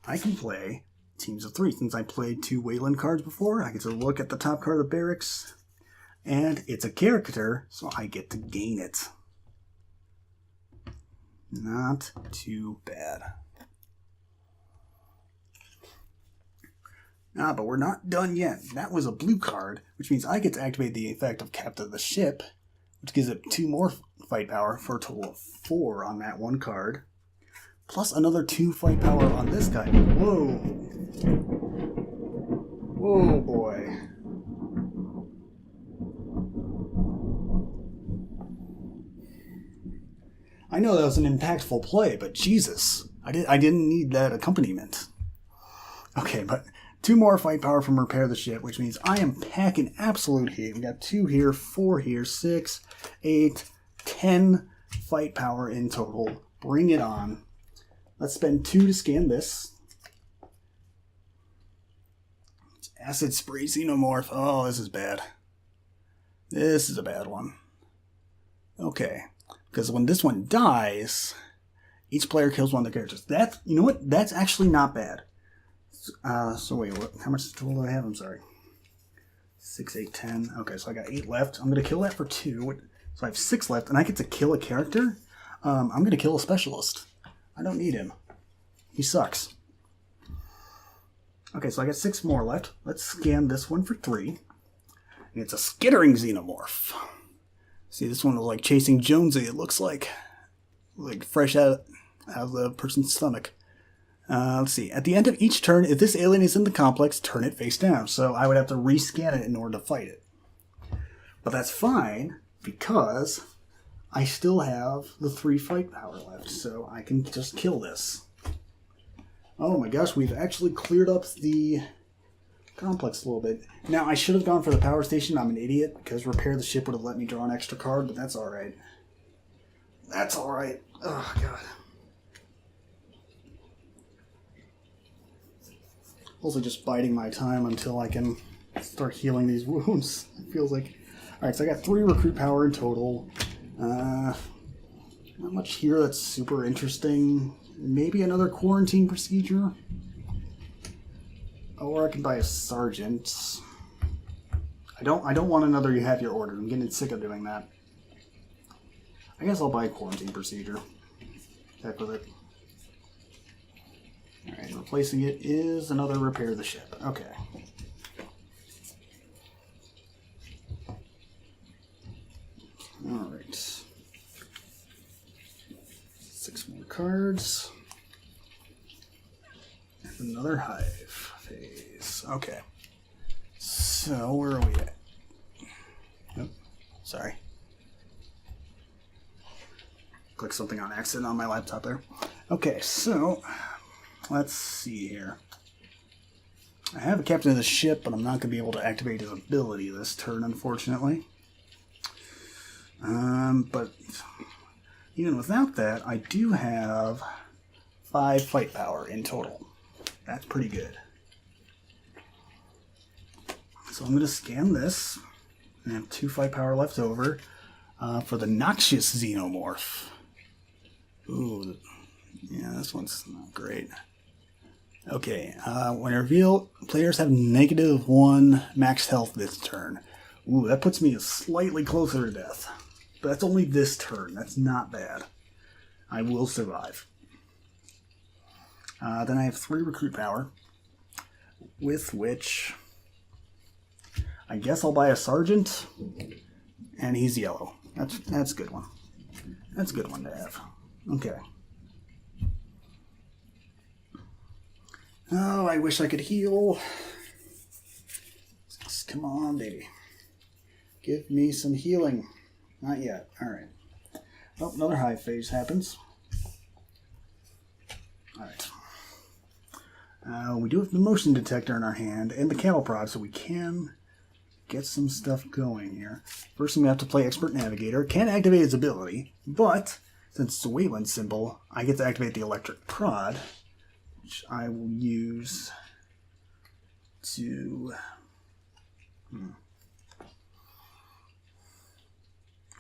I can play Teams of 3. Since I played 2 Wayland cards before, I get to look at the top card of the barracks, and it's a character, so I get to gain it. Not too bad. But we're not done yet. That was a blue card, which means I get to activate the effect of Captain of the Ship, which gives it 2 more fight power for a total of 4 on that one card, plus another 2 fight power on this guy. Whoa. Whoa, boy. I know that was an impactful play, but Jesus, I didn't need that accompaniment. Okay, but 2 more fight power from repair the ship, which means I am packing absolute heat. We got 2 here, 4 here, 6, 8, 10 fight power in total. Bring it on. Let's spend 2 to scan this. It's acid spray Xenomorph. Oh, this is bad. This is a bad one. Okay. Because when this one dies, each player kills one of their characters. That, you know what? That's actually not bad. So wait, how much total do I have? I'm sorry. 6, 8, 10. Okay, so I got 8 left. I'm going to kill that for 2. So I have 6 left, and I get to kill a character? I'm going to kill a specialist. I don't need him. He sucks. Okay, so I got 6 more left. Let's scan this one for 3. And it's a skittering Xenomorph. See, this one was like chasing Jonesy, it looks like fresh out of the person's stomach. Let's see. At the end of each turn, if this alien is in the complex, turn it face down. So I would have to rescan it in order to fight it. But that's fine, because I still have the 3 fight power left, so I can just kill this. Oh my gosh, we've actually cleared up the complex a little bit. Now, I should have gone for the power station. I'm an idiot, because repair the ship would have let me draw an extra card, but that's alright. That's alright. Oh, God. Also just biding my time until I can start healing these wounds. It feels like... Alright, so I got 3 recruit power in total. Not much here that's super interesting. Maybe another quarantine procedure? Or I can buy a sergeant. I don't want another you have your order. I'm getting sick of doing that. I guess I'll buy a quarantine procedure. Heck with it. Alright, replacing it is another repair the ship. Okay. Alright. 6 more cards. And another hive phase. Okay. So, where are we at? Nope. Sorry. Click something on accident on my laptop there. Okay, so let's see here. I have a captain of the ship, but I'm not going to be able to activate his ability this turn, unfortunately. But even without that, I do have 5 fight power in total. That's pretty good. So I'm going to scan this. I have 2 fight power left over for the noxious Xenomorph. Ooh, yeah, this one's not great. Okay, when revealed, players have -1 max health this turn. Ooh, that puts me slightly closer to death. But that's only this turn. That's not bad. I will survive. Then I have 3 recruit power, with which I guess I'll buy a sergeant, and he's yellow. That's a good one. That's a good one to have. Okay. Oh, I wish I could heal. Come on, baby. Give me some healing. Not yet. Alright. Oh, another hive phase happens. Alright. We do have the motion detector in our hand and the cattle prod, so we can get some stuff going here. First, we have to play Expert Navigator. Can't activate its ability, but since it's a Wayland symbol, I get to activate the electric prod, which I will use to...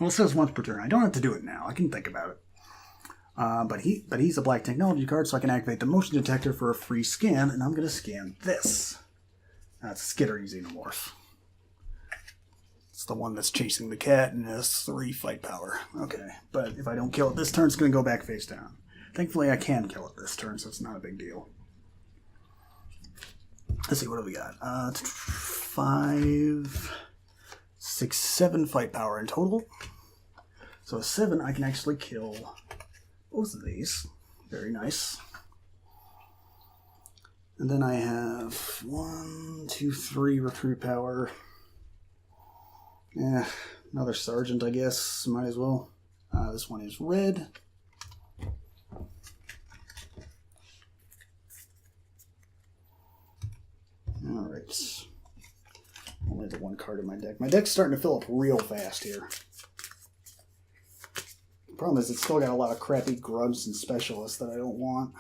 Well, it says once per turn. I don't have to do it now. I can think about it. But he's a black technology card, so I can activate the motion detector for a free scan, and I'm going to scan this. That's a skittering Xenomorph. It's the one that's chasing the cat and has 3 fight power. Okay, but if I don't kill it this turn, it's going to go back face down. Thankfully, I can kill it this turn, so it's not a big deal. Let's see, what do we got? 5, 6, 7 fight power in total. So a 7, I can actually kill both of these. Very nice. And then I have 1, 2, 3 recruit power. Yeah, another sergeant, I guess. Might as well. This one is red. Alright. Only the one card in my deck. My deck's starting to fill up real fast here. The problem is it's still got a lot of crappy grubs and specialists that I don't want.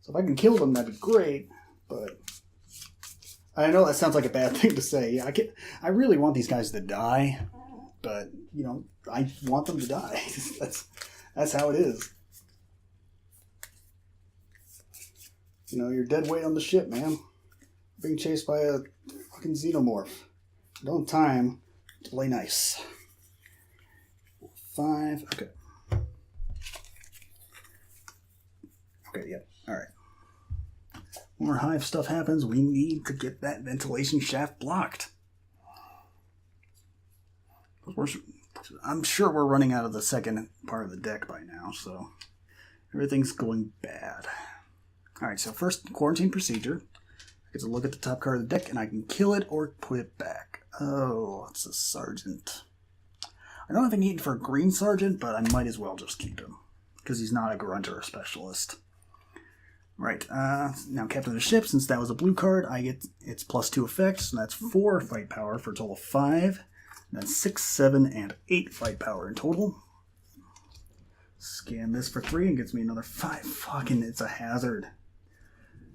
So if I can kill them, that'd be great, but I know that sounds like a bad thing to say. Yeah, I really want these guys to die, but, you know, I want them to die. That's how it is. You know, you're dead weight on the ship, man. Being chased by a fucking Xenomorph. Don't have time to play nice. 5, okay. Okay, yep, alright. More hive stuff happens, we need to get that ventilation shaft blocked. I'm sure we're running out of the second part of the deck by now, so everything's going bad. Alright, so first, quarantine procedure. I get to look at the top card of the deck, and I can kill it or put it back. Oh, it's a sergeant. I don't have a need for a green sergeant, but I might as well just keep him, because he's not a grunt or a specialist. Right, now captain of the ship, since that was a blue card, I get its +2 effect, so that's 4 fight power for a total of 5. And that's 6, 7, and 8 fight power in total. Scan this for 3 and gets me another 5. Fucking, it's a hazard.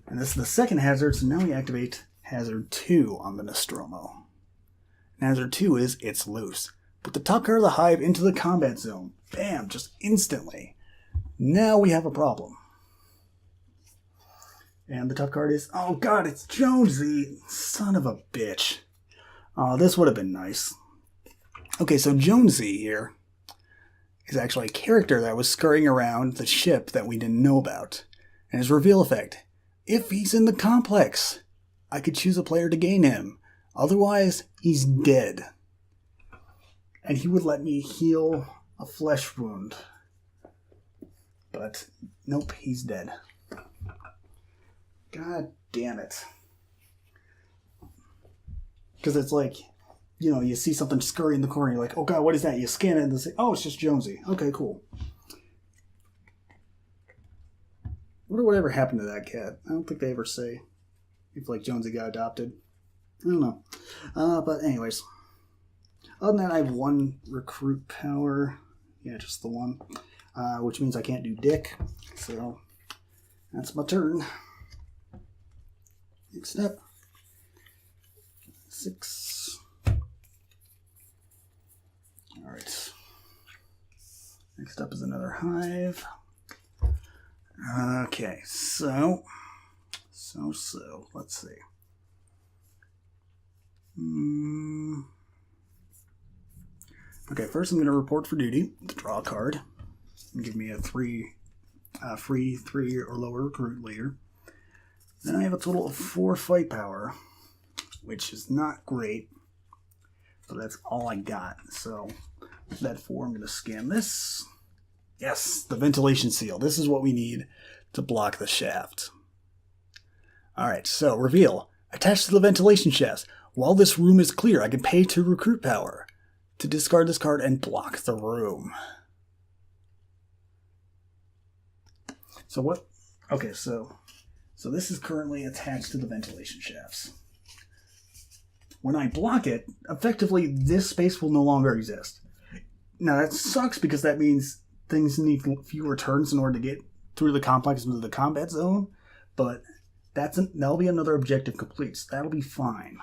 And this is the second hazard, so now we activate hazard 2 on the Nostromo. And hazard 2 is, it's loose. Put the top card of the hive into the combat zone. Bam, just instantly. Now we have a problem. And the top card is, oh god, it's Jonesy. Son of a bitch. Oh, this would have been nice. Okay, so Jonesy here is actually a character that was scurrying around the ship that we didn't know about. And his reveal effect. If he's in the complex, I could choose a player to gain him. Otherwise, he's dead. And he would let me heal a flesh wound. But, nope, he's dead. God damn it. Because it's like, you know, you see something scurry in the corner, you're like, oh god, what is that? You scan it and say, oh, it's just Jonesy. Okay, cool. I wonder whatever happened to that cat. I don't think they ever say if, like, Jonesy got adopted. I don't know. But anyways. Other than that, I have 1 recruit power. Yeah, just the 1. Which means I can't do dick. So, that's my turn. Next up. 6. Alright. Next up is another hive. Okay, so. Let's see. Okay, first I'm going to report for duty. Draw a card. And give me a free 3 or lower recruit later. Then I have a total of 4 fight power, which is not great. So that's all I got. So with that 4, I'm going to scan this. Yes, the ventilation seal. This is what we need to block the shaft. Alright, so reveal. Attached to the ventilation shafts. While this room is clear, I can pay 2 recruit power to discard this card and block the room. So what? Okay, so this is currently attached to the ventilation shafts. When I block it, effectively this space will no longer exist. Now that sucks because that means things need fewer turns in order to get through the complex into the combat zone, but that'll be another objective complete, so that'll be fine.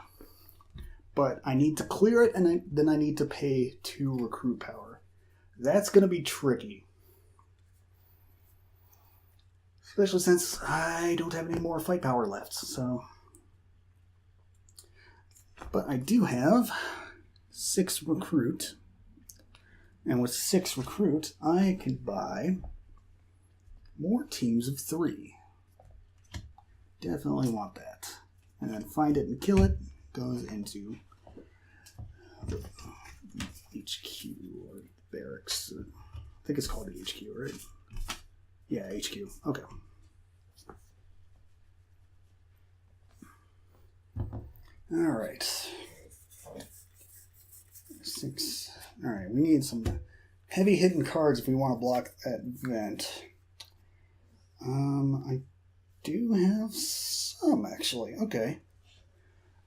But I need to clear it, and then I need to pay 2 recruit power. That's going to be tricky. Especially since I don't have any more fight power left, so. But I do have 6 recruit. And with 6 recruit, I can buy more teams of 3. Definitely want that. And then find it and kill it goes into the HQ or barracks. I think it's called the HQ, right? Yeah, HQ. Okay. Alright. 6. Alright, we need some heavy hitting cards if we want to block that vent. I do have some, actually. Okay.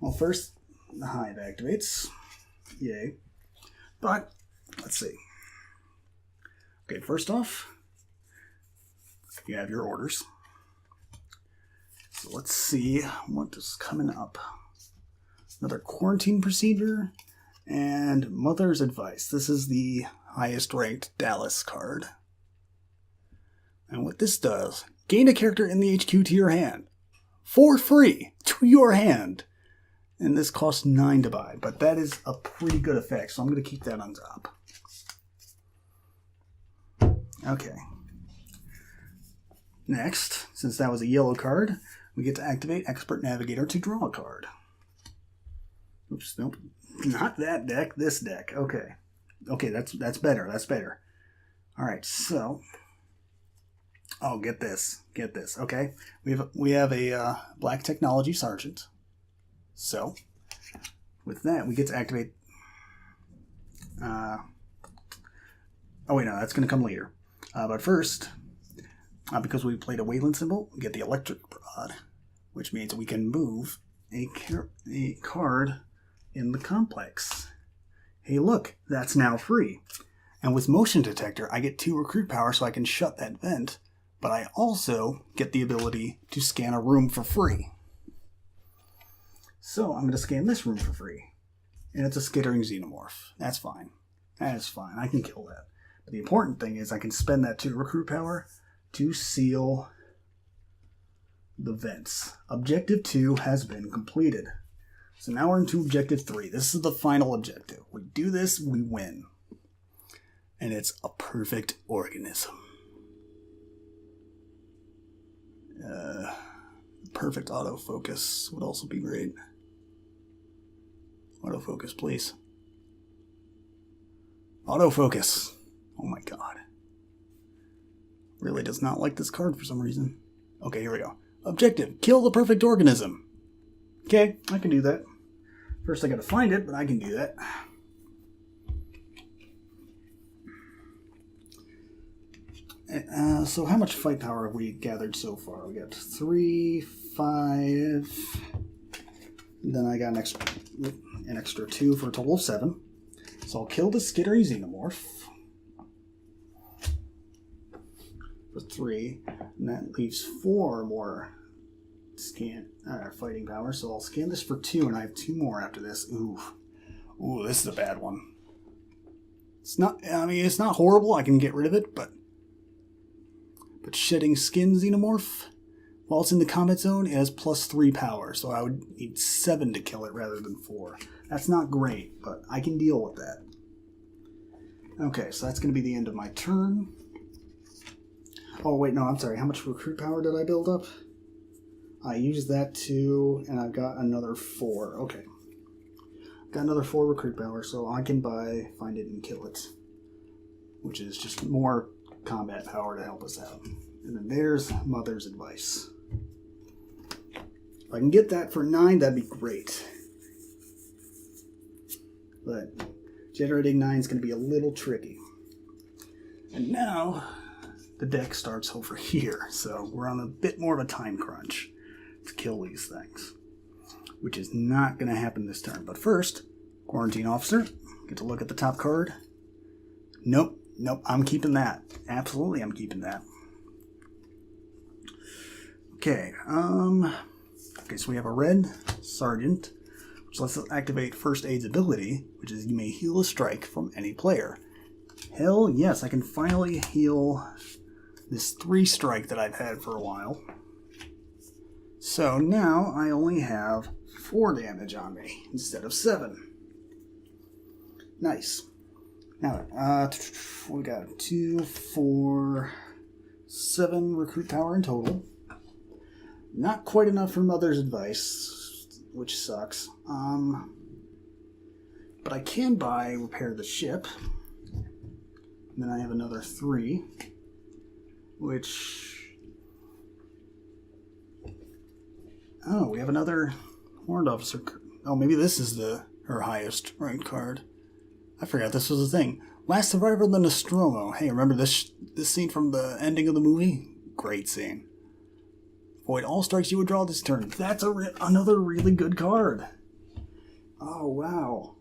Well, first, the hive activates. Yay. But, let's see. Okay, first off, you have your orders. So let's see what is coming up. Another quarantine procedure and Mother's Advice. This is the highest ranked Dallas card. And what this does, gain a character in the HQ to your hand. For free, to your hand. And this costs 9 to buy, but that is a pretty good effect, so I'm going to keep that on top. Okay. Next, since that was a yellow card, we get to activate Expert Navigator to draw a card. Oops, nope. Not that deck, this deck. Okay. Okay, that's better. That's better. Alright, so... Oh, get this. Get this. Okay. We have a Black Technology Sergeant. So, with that, we get to activate... oh, wait, no, that's going to come later. But first, because we played a Wayland symbol, we get the Electric Rod, which means we can move a card in the complex. Hey, look, that's now free. And with Motion Detector, I get 2 recruit power so I can shut that vent, but I also get the ability to scan a room for free. So I'm going to scan this room for free. And it's a skittering Xenomorph. That's fine. That's fine. I can kill that. But the important thing is I can spend that 2 recruit power to seal the vents. Objective 2 has been completed. So now we're into Objective 3. This is the final objective. We do this, we win. And it's a perfect organism. Perfect autofocus would also be great. Autofocus, please. Autofocus. Oh my god. Really does not like this card for some reason. Okay, here we go. Objective, kill the perfect organism. Okay, I can do that. First I gotta find it, but I can do that. So how much fight power have we gathered so far? We got 3, 5... Then I got an extra 2 for a total of 7. So I'll kill the skittery Xenomorph for 3, and that leaves 4 more fighting power. So I'll scan this for 2, and I have 2 more after this. Ooh, this is a bad one. It's not. I mean, it's not horrible. I can get rid of it, but shedding skin Xenomorph, while it's in the combat zone, it has plus 3 power, so I would need 7 to kill it rather than 4. That's not great, but I can deal with that. Okay, so that's going to be the end of my turn. Oh, wait, no, I'm sorry. How much recruit power did I build up? I used that too, and I've got another 4. Okay. Got another 4 recruit power, so I can find it and kill it. Which is just more combat power to help us out. And then there's Mother's Advice. If I can get that for 9, that'd be great. But generating 9 is going to be a little tricky. And now the deck starts over here, so we're on a bit more of a time crunch to kill these things, which is not going to happen this turn. But first, Quarantine Officer, get to look at the top card. Nope, I'm keeping that. Absolutely, I'm keeping that. Okay, so we have a red Sergeant, which lets us activate First Aid's ability, which is you may heal a strike from any player. Hell yes, I can finally heal this 3 strike that I've had for a while. So now I only have 4 damage on me instead of 7. Nice. Now, we got 2, 4, 7 recruit power in total. Not quite enough for Mother's Advice, which sucks. But I can buy Repair the Ship. And then I have another 3, which... Oh, we have another Warrant Officer. Oh, maybe this is her highest ranked card. I forgot this was a thing. Last Survivor of the Nostromo. Hey, remember this scene from the ending of the movie? Great scene. Void all strikes you would draw this turn. That's another really good card. Oh wow.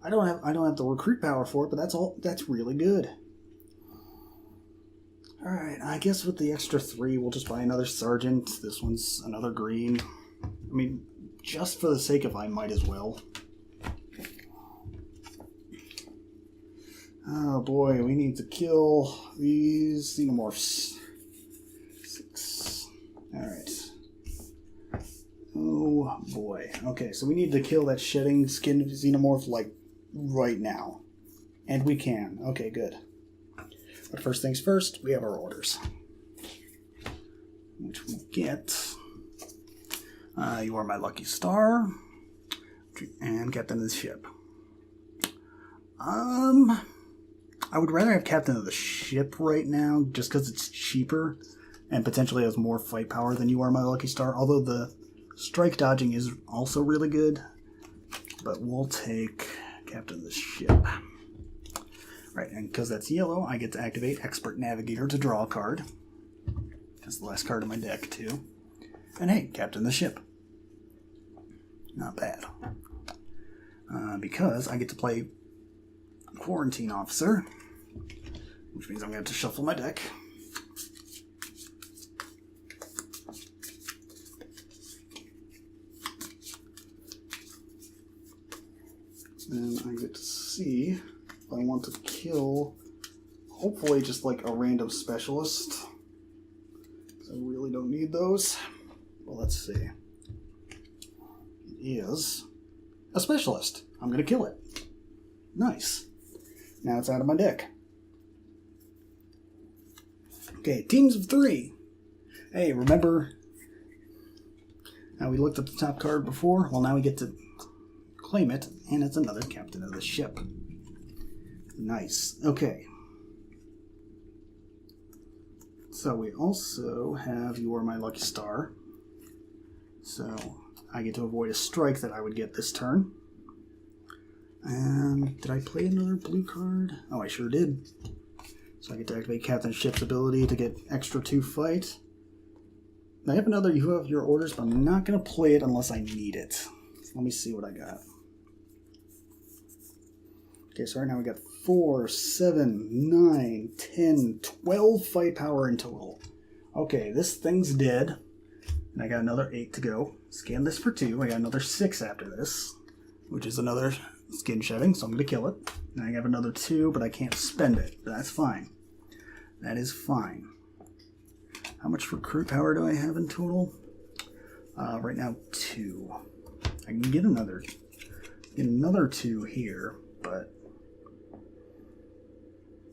I don't have the recruit power for it, but that's really good. Alright, I guess with the extra 3 we'll just buy another sergeant. This one's another green. I mean, just for the sake of I might as well. Oh boy, we need to kill these Xenomorphs. 6. Alright. Oh boy. Okay, so we need to kill that shedding skin Xenomorph like right now. And we can. Okay, good. But first things first, we have our orders. Which we get. You are my lucky star. And captain of the ship. I would rather have captain of the ship right now, just because it's cheaper and potentially has more fight power than you are my lucky star. Although the strike dodging is also really good, but we'll take captain of the ship. Right, and because that's yellow, I get to activate Expert Navigator to draw a card. That's the last card in my deck, too. And hey, captain of the ship. Not bad. Because I get to play Quarantine Officer, which means I'm going to have to shuffle my deck. And I get to see if I want to kill, hopefully just like a random specialist. I really don't need those. Well, let's see. It is a specialist. I'm going to kill it. Nice. Now it's out of my deck. Okay, teams of 3. Hey, remember how we looked at the top card before? Well, now we get to claim it, and it's another captain of the ship. Nice. Okay. So we also have You Are My Lucky Star. So I get to avoid a strike that I would get this turn. And did I play another blue card? Oh, I sure did. So I get to activate Captain Ship's ability to get extra 2 fight. I have another You Have Your Orders, but I'm not going to play it unless I need it. So let me see what I got. Okay, so right now we got 4, 7, 9, 10, 12 fight power in total. Okay, this thing's dead. And I got another 8 to go. Scan this for 2. I got another 6 after this, which is another skin shedding, so I'm going to kill it. And I have another 2, but I can't spend it. That's fine. That is fine. How much recruit power do I have in total? Right now, 2. I can get another 2 here, but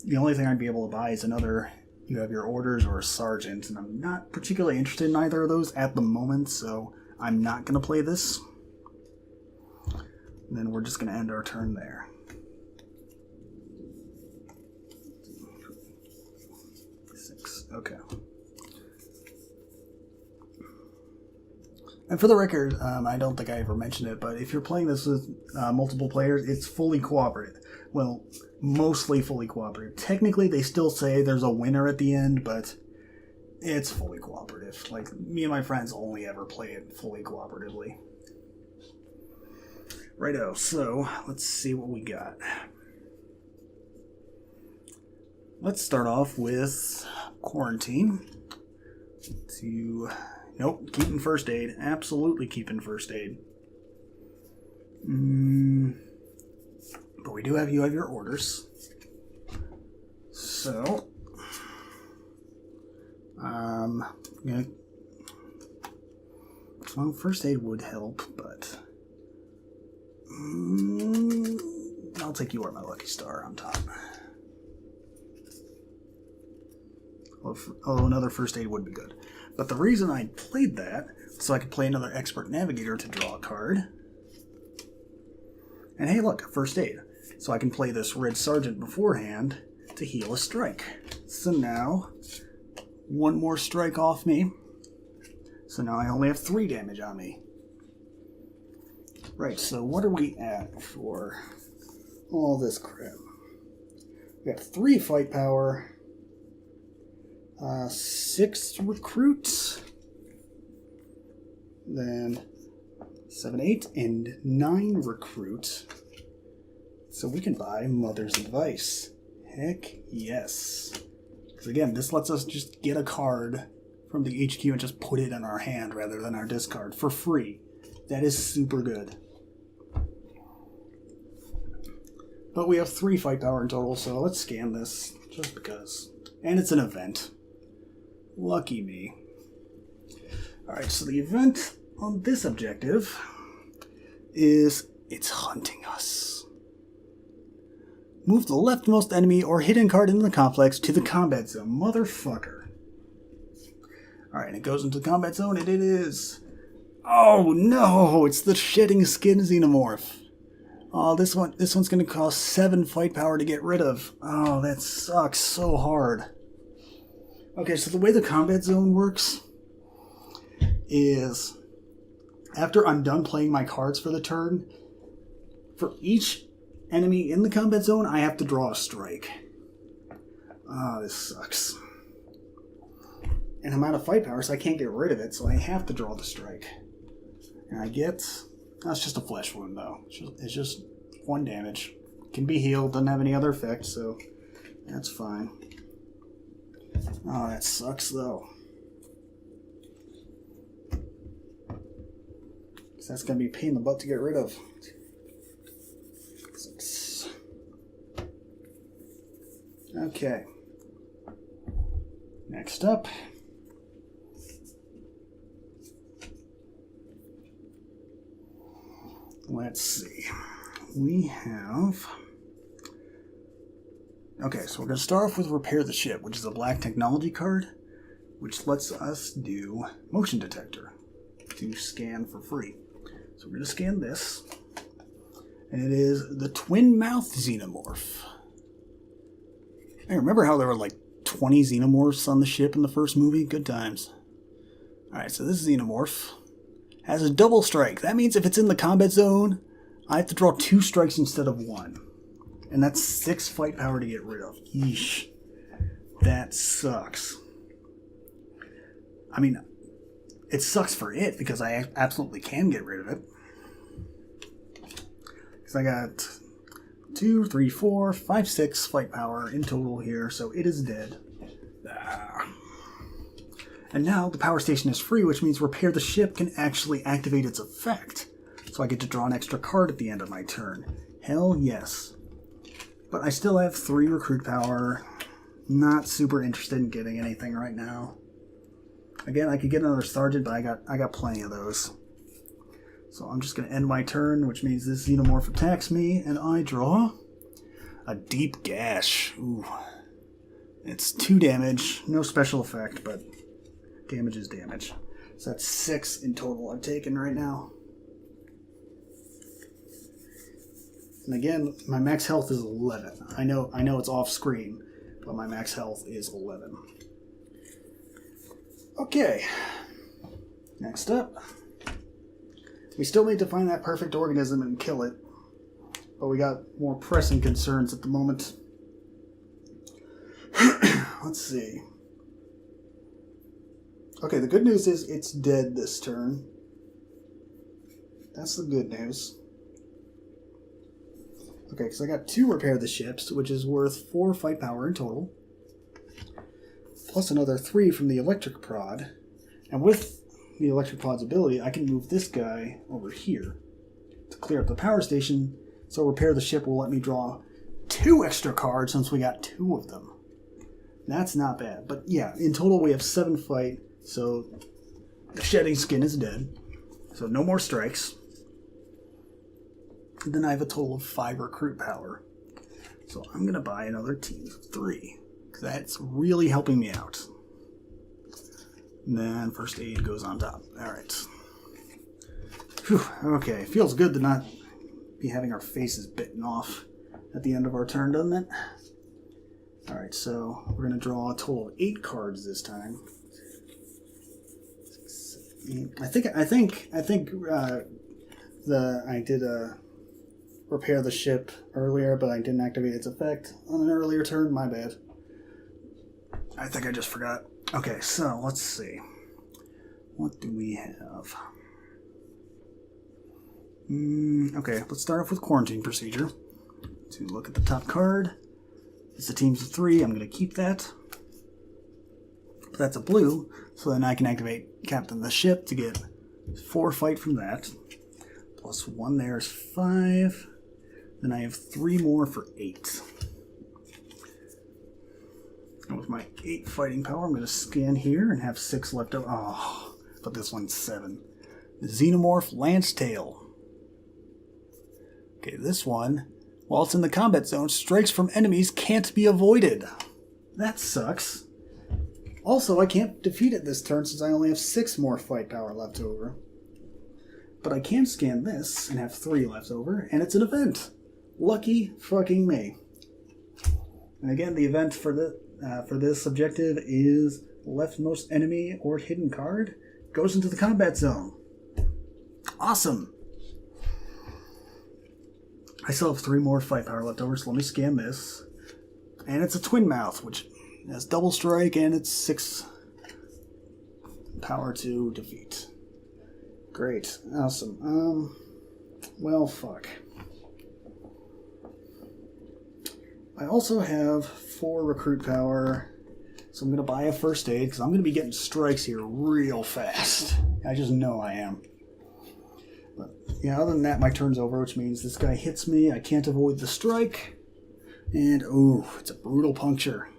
the only thing I'd be able to buy is another You Have Your Orders or a sergeant, and I'm not particularly interested in either of those at the moment, so I'm not going to play this. And then we're just going to end our turn there. Okay. And for the record, I don't think I ever mentioned it, but if you're playing this with multiple players, it's fully cooperative. Well, mostly fully cooperative. Technically, they still say there's a winner at the end, but it's fully cooperative. Like, me and my friends only ever play it fully cooperatively. Righto, so let's see what we got. Let's start off with Quarantine. Nope, keeping first aid. Absolutely keeping first aid. But we do have You Have Your Orders. So, yeah. Well, first aid would help, but I'll take You Are My Lucky Star on top. Although another first aid would be good. But the reason I played that, so I could play another Expert Navigator to draw a card. And hey look, first aid. So I can play this Red Sergeant beforehand to heal a strike. So now, 1 more strike off me. So now I only have 3 damage on me. Right, so what are we at for all this crap? We got 3 fight power. 6 recruits, then 7, 8, and 9 recruit. So we can buy Mother's Advice. Heck yes. Because again, this lets us just get a card from the HQ and just put it in our hand rather than our discard for free. That is super good. But we have 3 fight power in total, so let's scan this just because. And it's an event. Lucky me. Alright, so the event on this objective is it's hunting us. Move the leftmost enemy or hidden card in the complex to the combat zone. Motherfucker. Alright, it goes into the combat zone, and it is... Oh no! It's the Shedding Skin Xenomorph. Oh, this one's going to cost 7 fight power to get rid of. Oh, that sucks so hard. Okay, so the way the combat zone works is after I'm done playing my cards for the turn, for each enemy in the combat zone, I have to draw a strike. Oh, this sucks. And I'm out of fight power, so I can't get rid of it, so I have to draw the strike. And I get... That's just a flesh wound, though. It's just 1 damage. Can be healed, doesn't have any other effect, so that's fine. Oh, that sucks, though. Because that's going to be a pain in the butt to get rid of. 6. Okay. Next up. Let's see. We have... Okay, so we're going to start off with Repair the Ship, which is a black technology card, which lets us do motion detector to scan for free. So we're going to scan this, and it is the Twin Mouth Xenomorph. I remember how there were like 20 Xenomorphs on the ship in the first movie? Good times. Alright, so this Xenomorph has a double strike. That means if it's in the combat zone, I have to draw 2 strikes instead of 1. And that's 6 fight power to get rid of. Yeesh. That sucks. I mean, it sucks for it because I absolutely can get rid of it. Because I got 2, 3, 4, 5, 6 fight power in total here, so it is dead. And now the power station is free, which means Repair the Ship can actually activate its effect. So I get to draw an extra card at the end of my turn. Hell yes. But I still have 3 recruit power. Not super interested in getting anything right now. Again, I could get another sergeant, but I got plenty of those. So I'm just going to end my turn, which means this Xenomorph attacks me, and I draw a Deep Gash. Ooh. It's 2 damage, no special effect, but damage is damage. So that's 6 in total I've taken right now. And again, my max health is 11. I know it's off screen, but my max health is 11. Okay. Next up. We still need to find that perfect organism and kill it. But we got more pressing concerns at the moment. Let's see. Okay, the good news is it's dead this turn. That's the good news. Okay, because I got 2 Repair the Ships, which is worth 4 fight power in total. Plus another 3 from the Electric Prod. And with the Electric Prod's ability, I can move this guy over here to clear up the power station. So Repair the Ship will let me draw 2 extra cards since we got 2 of them. That's not bad. But yeah, in total we have 7 fight. So the Shedding Skin is dead. So no more strikes. And then I have a total of 5 recruit power. So I'm going to buy another team of 3. Because that's really helping me out. And then first aid goes on top. Alright. Okay, feels good to not be having our faces bitten off at the end of our turn, doesn't it? Alright, so we're going to draw a total of 8 cards this time. I think I did Repair the Ship earlier, but I didn't activate its effect on an earlier turn. My bad. I think I just forgot. Okay, so let's see. What do we have? Okay, let's start off with quarantine procedure. To look at the top card. It's a teams of 3. I'm going to keep that. But that's a blue, so then I can activate Captain the Ship to get 4 fight from that. Plus 1 there is 5. Then I have 3 more for 8. And with my 8 fighting power, I'm going to scan here and have 6 left over. Oh, but this one's 7. The Xenomorph Lancetail. Okay, this one, while it's in the combat zone, strikes from enemies can't be avoided. That sucks. Also, I can't defeat it this turn since I only have 6 more fight power left over. But I can scan this and have 3 left over, and it's an event. Lucky fucking me. And again, the event for this objective is leftmost enemy or hidden card goes into the combat zone. Awesome. I still have 3 more fight power left over, so let me scan this. And it's a Twin Mouth, which has double strike and it's 6 power to defeat. Great. Awesome. Well, fuck. I also have 4 recruit power, so I'm going to buy a first aid, because I'm going to be getting strikes here real fast. I just know I am. But yeah, other than that, my turn's over, which means this guy hits me, I can't avoid the strike, and ooh, it's a brutal puncture.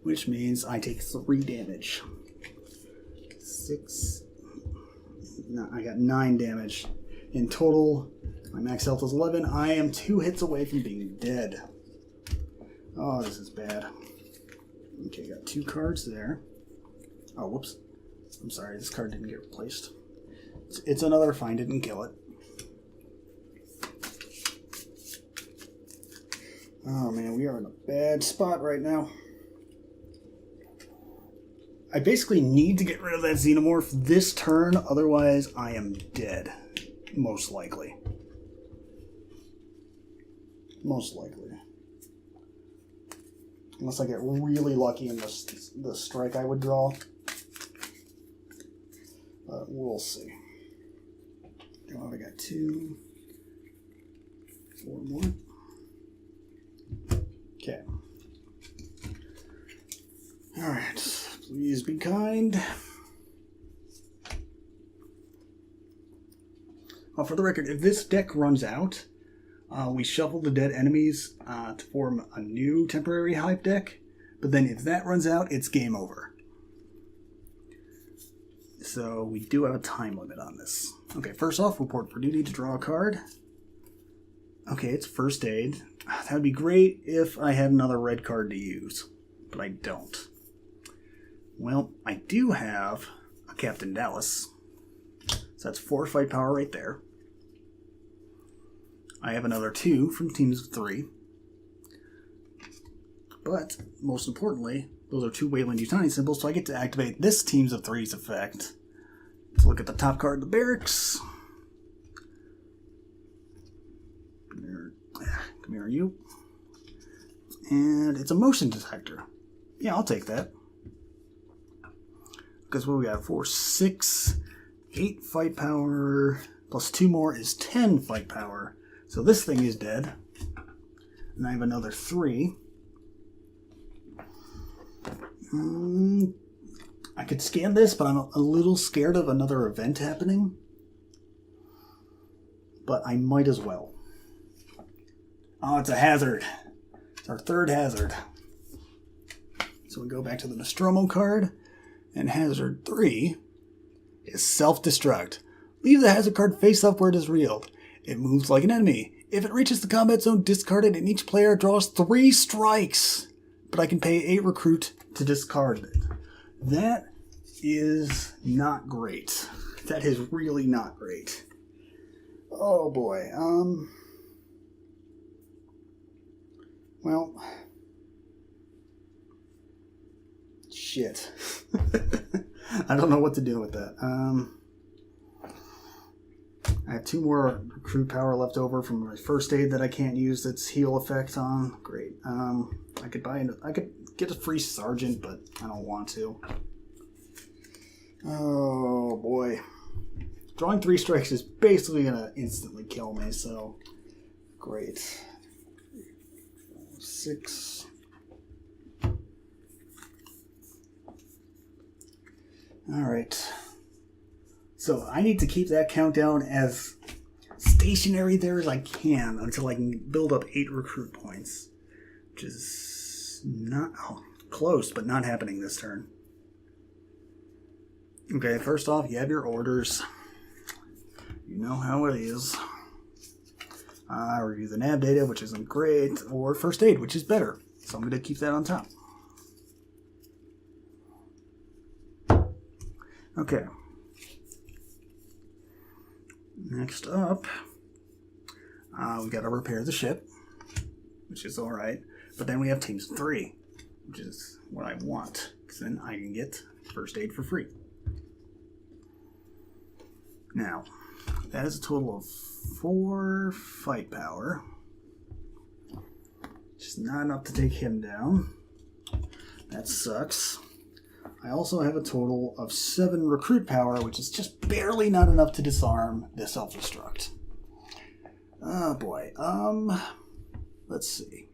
Which means I take 3 damage. 6, no, I got 9 damage. In total, my max health is 11. I am 2 hits away from being dead. Oh, this is bad. Okay, got 2 cards there. Oh, whoops. I'm sorry, this card didn't get replaced. It's another find, didn't kill it. Oh man, we are in a bad spot right now. I basically need to get rid of that Xenomorph this turn, otherwise I am dead. Most likely. Most likely. Unless I get really lucky in the strike I would draw. But we'll see. Oh, I got 2. 4 more. Okay. Alright. Please be kind. For the record, if this deck runs out, we shuffle the dead enemies to form a new temporary hype deck. But then if that runs out, it's game over. So we do have a time limit on this. Okay, first off, report for duty to draw a card. Okay, it's first aid. That would be great if I had another red card to use, but I don't. Well, I do have a Captain Dallas. So that's 4 fight power right there. I have another 2 from teams of 3. But, most importantly, those are 2 Wayland Yutani symbols, so I get to activate this teams of 3's effect. Let's look at the top card of the barracks. Come here, you. And it's a motion detector. Yeah, I'll take that. Because what we got? 4, 6, 8 fight power, plus 2 more is 10 fight power. So this thing is dead. And I have another 3. I could scan this, but I'm a little scared of another event happening. But I might as well. Oh, it's a hazard. It's our 3rd hazard. So we go back to the Nostromo card. And hazard 3 is self-destruct. Leave the hazard card face up where it is revealed. It moves like an enemy. If it reaches the combat zone, discard it, and each player draws 3 strikes. But I can pay 8 recruit to discard it. That is not great. That is really not great. Oh boy. Well, shit. I don't know what to do with that. I have 2 more recruit power left over from my first aid that I can't use that's heal effect on. Great. I could get a free sergeant, but I don't want to. Oh boy. Drawing 3 strikes is basically going to instantly kill me, so great. 6. Alright. So I need to keep that countdown as stationary there as I can until I can build up 8 recruit points. Which is not close, but not happening this turn. Okay, first off, you have your orders. You know how it is. Review the nav data, which isn't great, or first aid, which is better. So I'm going to keep that on top. Okay. Next up, we got to repair the ship, which is alright. But then we have teams of 3, which is what I want, because then I can get first aid for free. Now, that is a total of 4 fight power, which is not enough to take him down. That sucks. I also have a total of 7 recruit power, which is just barely not enough to disarm the self-destruct. Oh boy. Let's see.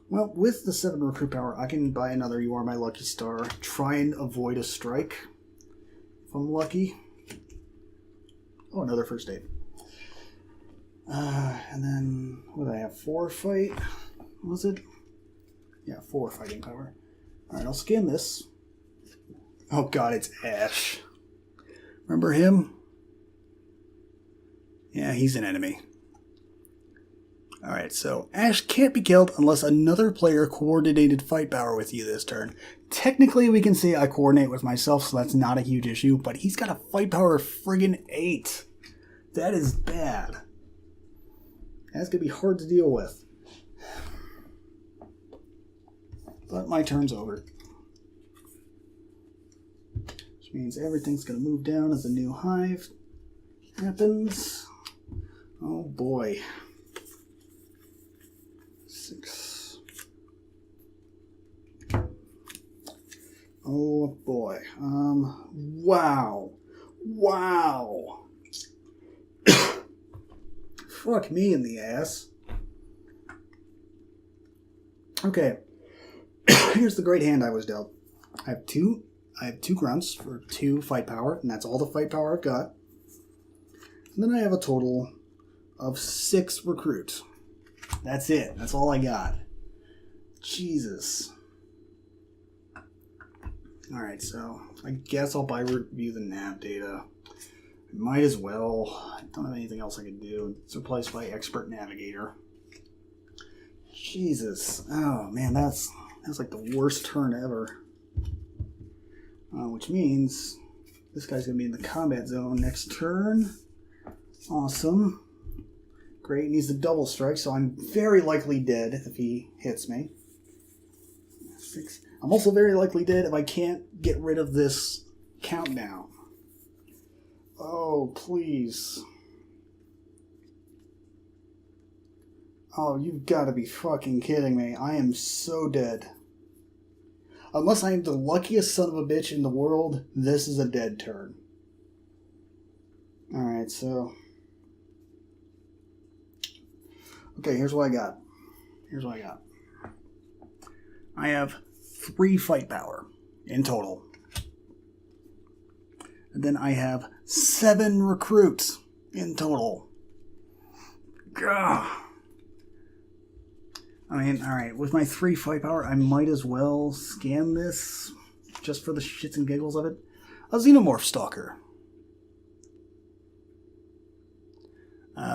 Well, with the 7 recruit power, I can buy another You Are My Lucky Star. Try and avoid a strike, if I'm lucky. Oh, another first aid. And then, what did I have? 4 fight? Was it? Yeah, 4 fighting power. Alright, I'll scan this. Oh god, it's Ash. Remember him? Yeah, he's an enemy. Alright, so Ash can't be killed unless another player coordinated fight power with you this turn. Technically, we can say I coordinate with myself, so that's not a huge issue, but he's got a fight power of friggin' 8. That is bad. That's going to be hard to deal with. But my turn's over. Which means everything's going to move down as a new hive happens. Oh boy. 6. Oh boy. Wow. Wow. Fuck me in the ass. Okay. Here's the great hand I was dealt. I have two grunts for 2 fight power, and that's all the fight power I've got. And then I have a total of 6 recruits. That's it. That's all I got. Jesus. Alright, so I guess I'll review the nav data. Might as well. I don't have anything else I can do. It's replaced by Expert Navigator. Jesus. Oh man, that's like the worst turn ever. Which means this guy's going to be in the combat zone next turn. Awesome. Great. Needs a double strike, so I'm very likely dead if he hits me. 6. I'm also very likely dead if I can't get rid of this countdown. Oh, please. Oh, you've got to be fucking kidding me. I am so dead. Unless I am the luckiest son of a bitch in the world, this is a dead turn. Alright, so... Okay, here's what I got. I have 3 fight power in total. And then I have 7 recruits in total. Gah. I mean, alright, with my 3 fight power, I might as well scan this just for the shits and giggles of it. A Xenomorph Stalker.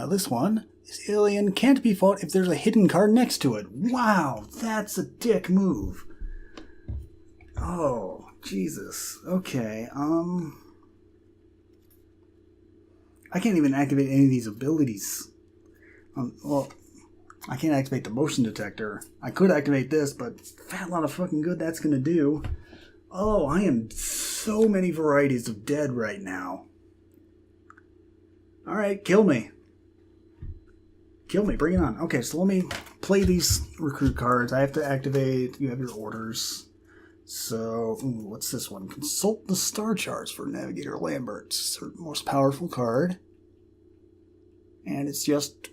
This one is alien, can't be fought if there's a hidden card next to it. Wow, that's a dick move. Oh, Jesus. Okay, I can't even activate any of these abilities. Well, I can't activate the motion detector. I could activate this, but fat lot of fucking good that's gonna do. Oh, I am so many varieties of dead right now. Alright, kill me. Kill me. Bring it on. Okay, so let me play these recruit cards. I have to activate. You have your orders. So, what's this one? Consult the star charts for Navigator Lambert. It's her most powerful card. And it's just...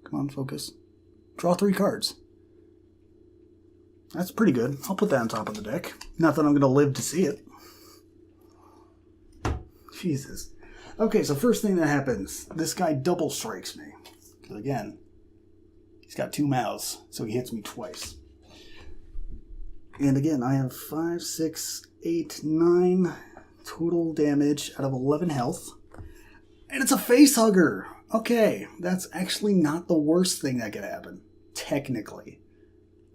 Come on, focus. Draw 3 cards. That's pretty good. I'll put that on top of the deck. Not that I'm going to live to see it. Jesus. Okay, so first thing that happens, this guy double strikes me. Because again, he's got 2 mouths, so he hits me twice. And again, I have 5, 6, 8, 9 total damage out of 11 health. And it's a face hugger! Okay, that's actually not the worst thing that could happen. Technically.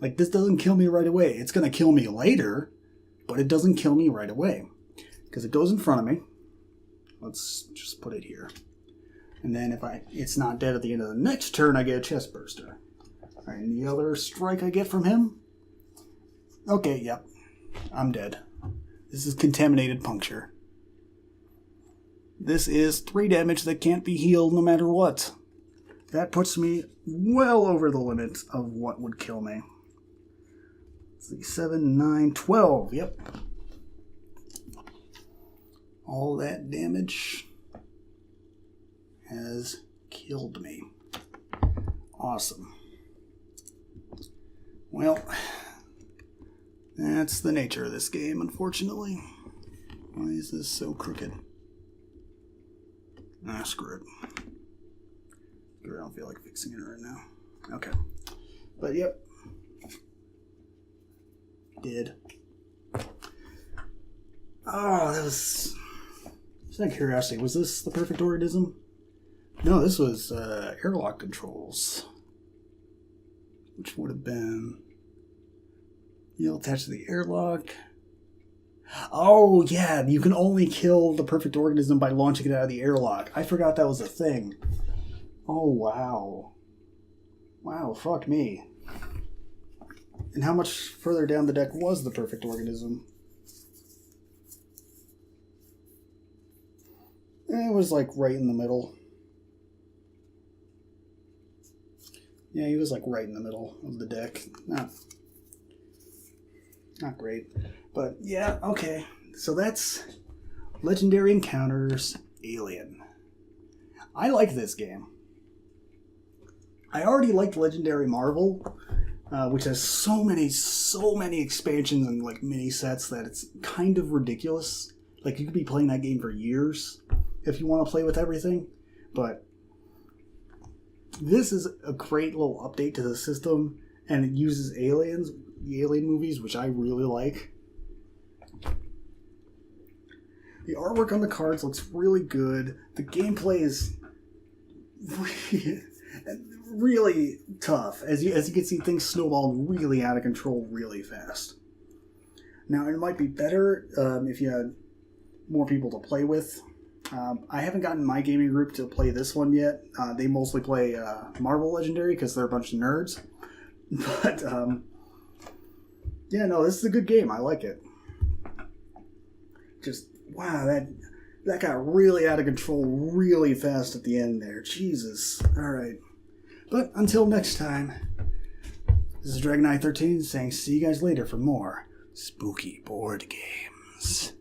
Like, this doesn't kill me right away. It's going to kill me later, but it doesn't kill me right away. Because it goes in front of me. Let's just put it here. And then if it's not dead at the end of the next turn, I get a chest burster. Alright, and the other strike I get from him? Okay, yep. I'm dead. This is contaminated puncture. This is 3 damage that can't be healed no matter what. That puts me well over the limit of what would kill me. Let's see, 7, 9, 12. Yep. All that damage has killed me. Awesome. Well, that's the nature of this game, unfortunately. Why is this so crooked? Ah, screw it. I don't feel like fixing it right now. Okay. But, yep. Did. Oh, that was... Just out of curiosity, was this the perfect organism? No, this was airlock controls. Which would have been... You'll attach to the airlock. Oh, yeah, you can only kill the perfect organism by launching it out of the airlock. I forgot that was a thing. Oh, wow. Wow, fuck me. And how much further down the deck was the perfect organism? It was like right in the middle. Yeah, he was like right in the middle of the deck. Not great. But yeah, okay. So that's Legendary Encounters Alien. I like this game. I already liked Legendary Marvel, which has so many expansions and like mini sets that it's kind of ridiculous. Like you could be playing that game for years if you want to play with everything. But this is a great little update to the system, and it uses aliens, the Alien movies, which I really like. The artwork on the cards looks really good. The gameplay is really tough. As you can see, things snowball really out of control really fast. Now, it might be better if you had more people to play with. I haven't gotten my gaming group to play this one yet. They mostly play Marvel Legendary because they're a bunch of nerds. But, yeah, no, this is a good game. I like it. Just, wow, that got really out of control really fast at the end there. Jesus. Alright. But until next time, this is Dragonite13 saying see you guys later for more spooky board games.